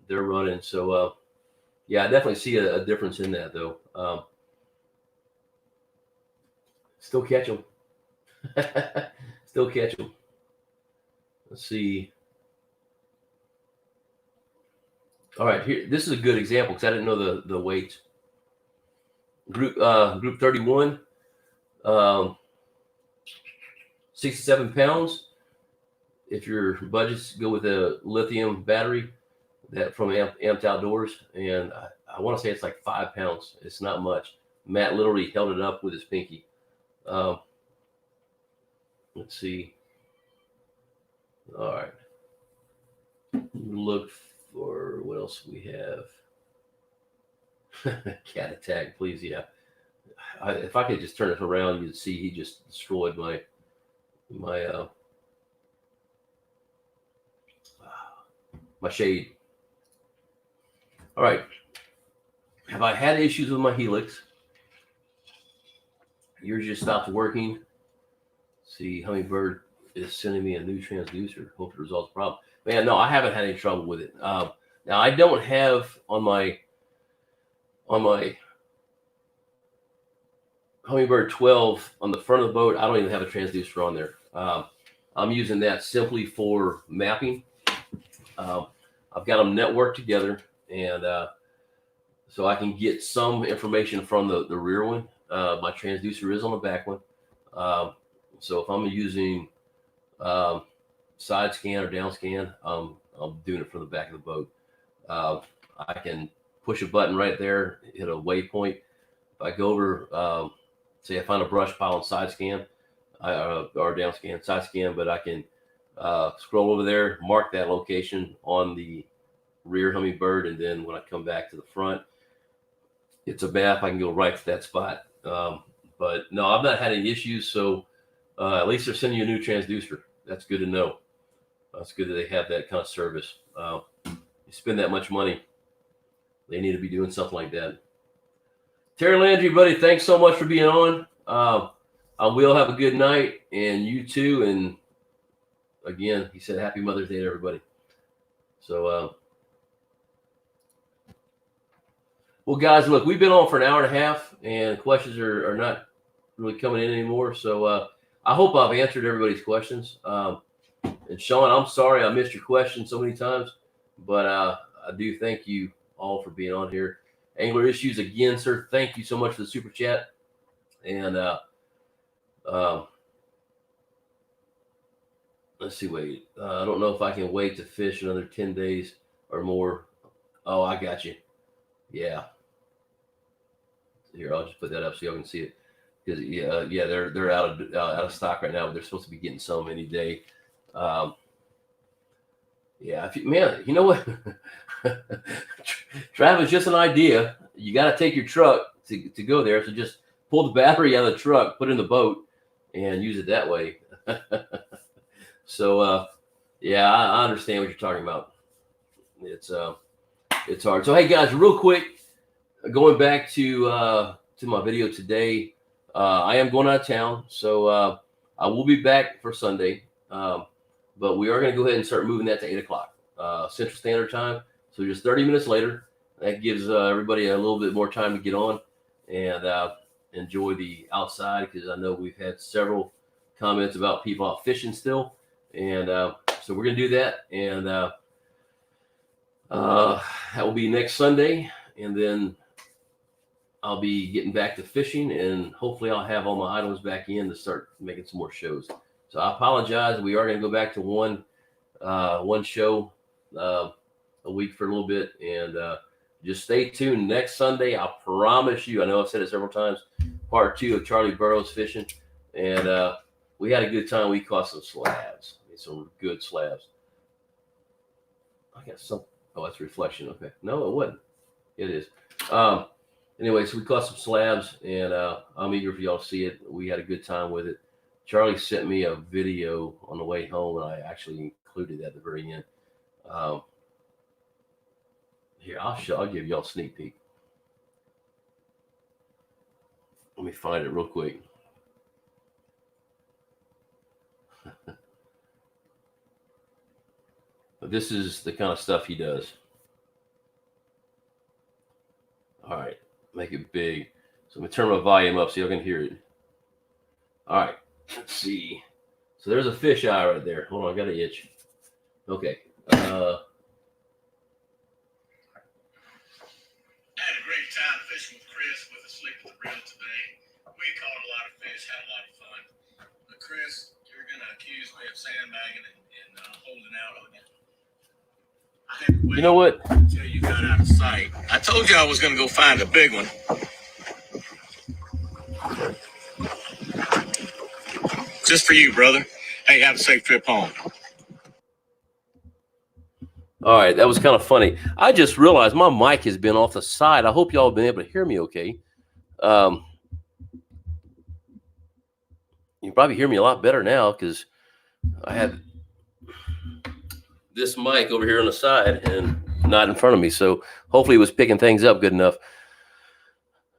they're running. So yeah, I definitely see a difference in that, though. Still catch them. Still catch them. Let's see. All right, here. This is a good example because I didn't know the weights. Group 31, 67 pounds. If your budgets, go with a lithium battery that from Amped Outdoors, and I want to say it's like 5 pounds. It's not much. Matt literally held it up with his pinky. Let's see. All right. Look for what else we have. Cat attack, please. Yeah. If I could just turn it around, you'd see he just destroyed my shade. All right. Have I had issues with my Helix? Yours just stopped working. See, Hummingbird is sending me a new transducer. Hope it resolves the problem. Man, no, I haven't had any trouble with it. Now I don't have on my Hummingbird 12 on the front of the boat. I don't even have a transducer on there. I'm using that simply for mapping. I've got them networked together, and so I can get some information from the rear one. My transducer is on the back one. So if I'm using side scan or down scan, I'm doing it from the back of the boat. I can push a button right there, hit a waypoint. If I go over, say I find a brush pile on side scan, or down scan, side scan, but I can scroll over there, mark that location on the rear Hummingbird, and then when I come back to the front, it's a map. I can go right to that spot. But no, I've not had any issues. So at least they're sending you a new transducer. That's good to know. It's good that they have that kind of service. You spend that much money, they need to be doing something like that. Terry Landry, buddy, thanks so much for being on. I will have a good night, and you too. And again, he said Happy Mother's Day to everybody. So, well, guys, look, we've been on for an hour and a half, and questions are not really coming in anymore. So I hope I've answered everybody's questions. And Sean, I'm sorry I missed your question so many times, but I do thank you all for being on here. Angler Issues, again, sir, thank you so much for the super chat. And let's see, wait. I don't know if I can wait to fish another 10 days or more. Oh, I got you. Yeah. Here, I'll just put that up so y'all can see it. Because yeah, they're out of stock right now. But they're supposed to be getting some any day. Yeah, man, you know what? Travel's just an idea. You got to take your truck to go there. So just pull the battery out of the truck, put it in the boat, and use it that way. So yeah, I understand what you're talking about. It's hard. So hey guys, real quick, going back to my video today, I am going out of town, so I will be back for Sunday, but we are going to go ahead and start moving that to 8 o'clock Central Standard Time. So just 30 minutes later, that gives everybody a little bit more time to get on and enjoy the outside, because I know we've had several comments about people out fishing still, and so we're going to do that, and that will be next Sunday, and then I'll be getting back to fishing, and hopefully I'll have all my items back in to start making some more shows. So I apologize. We are going to go back to one show a week for a little bit, and just stay tuned. Next Sunday, I promise you, I know I've said it several times, part 2 of Charlie Burrows fishing, and we had a good time. We caught some slabs, some good slabs. I got some. Oh, that's reflection. Okay. No, it wasn't. It is. Anyway, so we caught some slabs, and I'm eager for y'all to see it. We had a good time with it. Charlie sent me a video on the way home, and I actually included that at the very end. Here, I'll give y'all a sneak peek. Let me find it real quick. This is the kind of stuff he does. All right, make it big. So I'm going to turn my volume up so y'all can hear it. All right, let's see. So there's a fish eye right there. Hold on, I got an itch. Okay. I had a great time fishing with Chris with a Sleep at the Reel today. We caught a lot of fish, had a lot of fun. But Chris, you're going to accuse me of sandbagging and holding out on you. You know what? Until you got out of sight. I told you I was going to go find a big one. Just for you, brother. Hey, have a safe trip home. All right, that was kind of funny. I just realized my mic has been off the side. I hope y'all have been able to hear me okay. You can probably hear me a lot better now because I have this mic over here on the side and not in front of me. So hopefully it was picking things up good enough.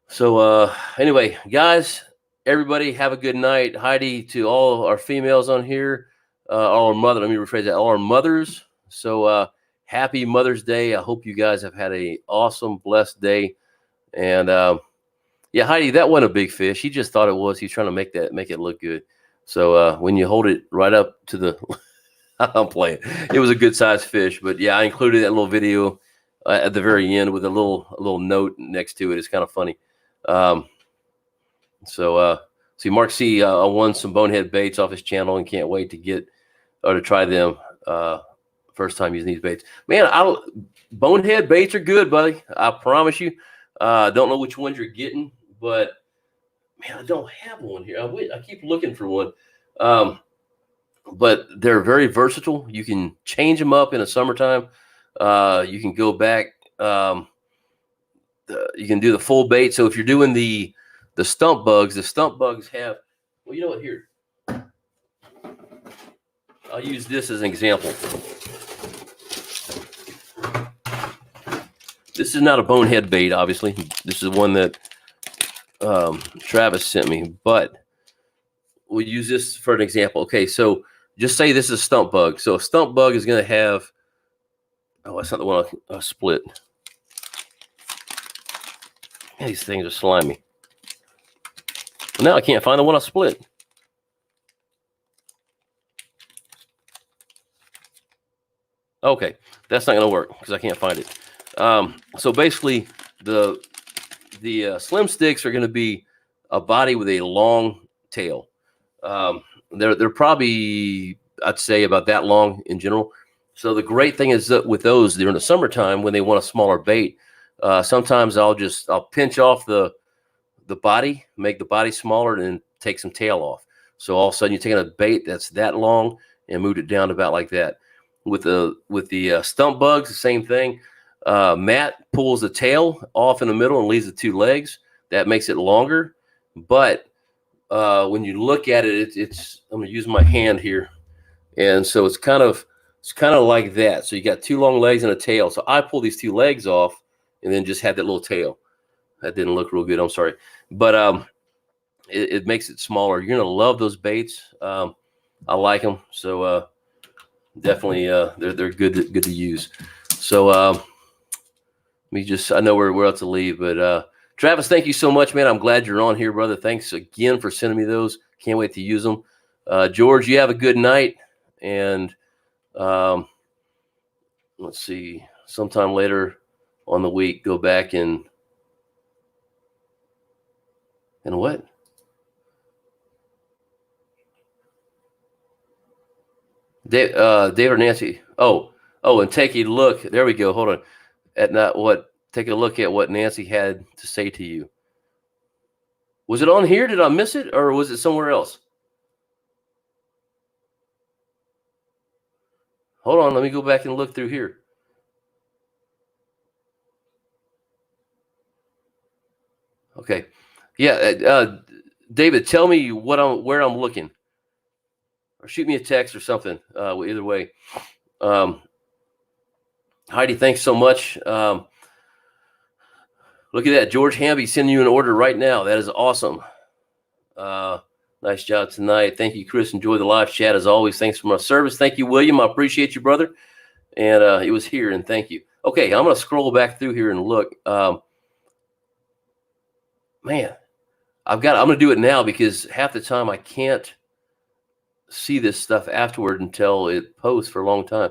So anyway, guys, everybody have a good night. Heidi, to all our females on here, all our mother. Let me rephrase that. All our mothers. So happy Mother's Day. I hope you guys have had a awesome, blessed day. And yeah, Heidi, that wasn't a big fish. He just thought it was. He's trying to make it look good. So when you hold it right up to the, I'm playing. It was a good sized fish, but yeah, I included that little video at the very end with a little note next to it. It's kind of funny. See, Mark C won some bonehead baits off his channel and can't wait to get or to try them. First time using these baits, man. Bonehead baits are good, buddy. I promise you. Don't know which ones you're getting, but man, I don't have one here. I keep looking for one. But they're very versatile. You can change them up in the summertime. You can go back. You can do the full bait. So if you're doing the stump bugs have, well, you know what, here, I'll use this as an example. This is not a bonehead bait, obviously. This is one that Travis sent me, but we'll use this for an example. Okay, so just say this is a stump bug. So a stump bug is going to have, oh, that's not the one I split. Man, these things are slimy. Now I can't find the one I split. Okay, that's not going to work because I can't find it. So basically, the slim sticks are going to be a body with a long tail. They're probably, I'd say, about that long in general. So the great thing is that with those during the summertime, when they want a smaller bait, sometimes I'll pinch off the body, make the body smaller, and then take some tail off. So all of a sudden you're taking a bait that's that long and moved it down to about like that. With the stump bugs, the same thing. Matt pulls the tail off in the middle and leaves the two legs. That makes it longer. But when you look at it, it's I'm gonna use my hand here, and so it's kind of like that. So you got two long legs and a tail. So I pull these two legs off and then just had that little tail. That didn't look real good. I'm sorry, but it makes it smaller. You're gonna love those baits. I like them. So definitely they're good to use. So I know where else to leave, but Travis, thank you so much, man. I'm glad you're on here, brother. Thanks again for sending me those. Can't wait to use them. George, you have a good night, and let's see, sometime later on the week, go back and what? David or Nancy. Oh, and take a look. There we go. Hold on. Take a look at what Nancy had to say to you. Was it on here? Did I miss it, or was it somewhere else? Hold on. Let me go back and look through here. Okay. Yeah. David, tell me where I'm looking, or shoot me a text or something. Either way. Heidi, thanks so much. Look at that. George Hamby sending you an order right now. That is awesome. Nice job tonight. Thank you, Chris. Enjoy the live chat as always. Thanks for my service. Thank you, William. I appreciate you, brother. And it was here, and thank you. Okay, I'm going to scroll back through here and look. Man, I'm going to do it now because half the time I can't see this stuff afterward until it posts for a long time.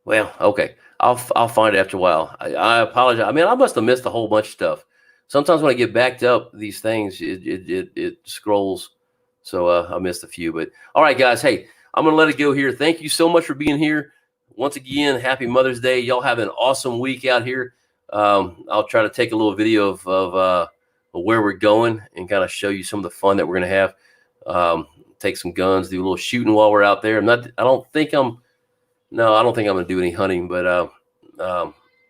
Well, okay. I'll find it after a while. I apologize. I mean, I must have missed a whole bunch of stuff. Sometimes when I get backed up, these things, it scrolls. So I missed a few. But all right, guys. Hey, I'm going to let it go here. Thank you so much for being here. Once again, happy Mother's Day. Y'all have an awesome week out here. I'll try to take a little video of where we're going and kind of show you some of the fun that we're going to have. Take some guns, do a little shooting while we're out there. I don't think I'm going to do any hunting, but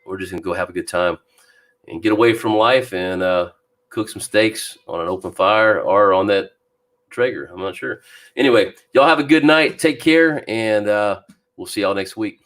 we're just going to go have a good time and get away from life and cook some steaks on an open fire or on that Traeger. I'm not sure. Anyway, y'all have a good night. Take care, and we'll see y'all next week.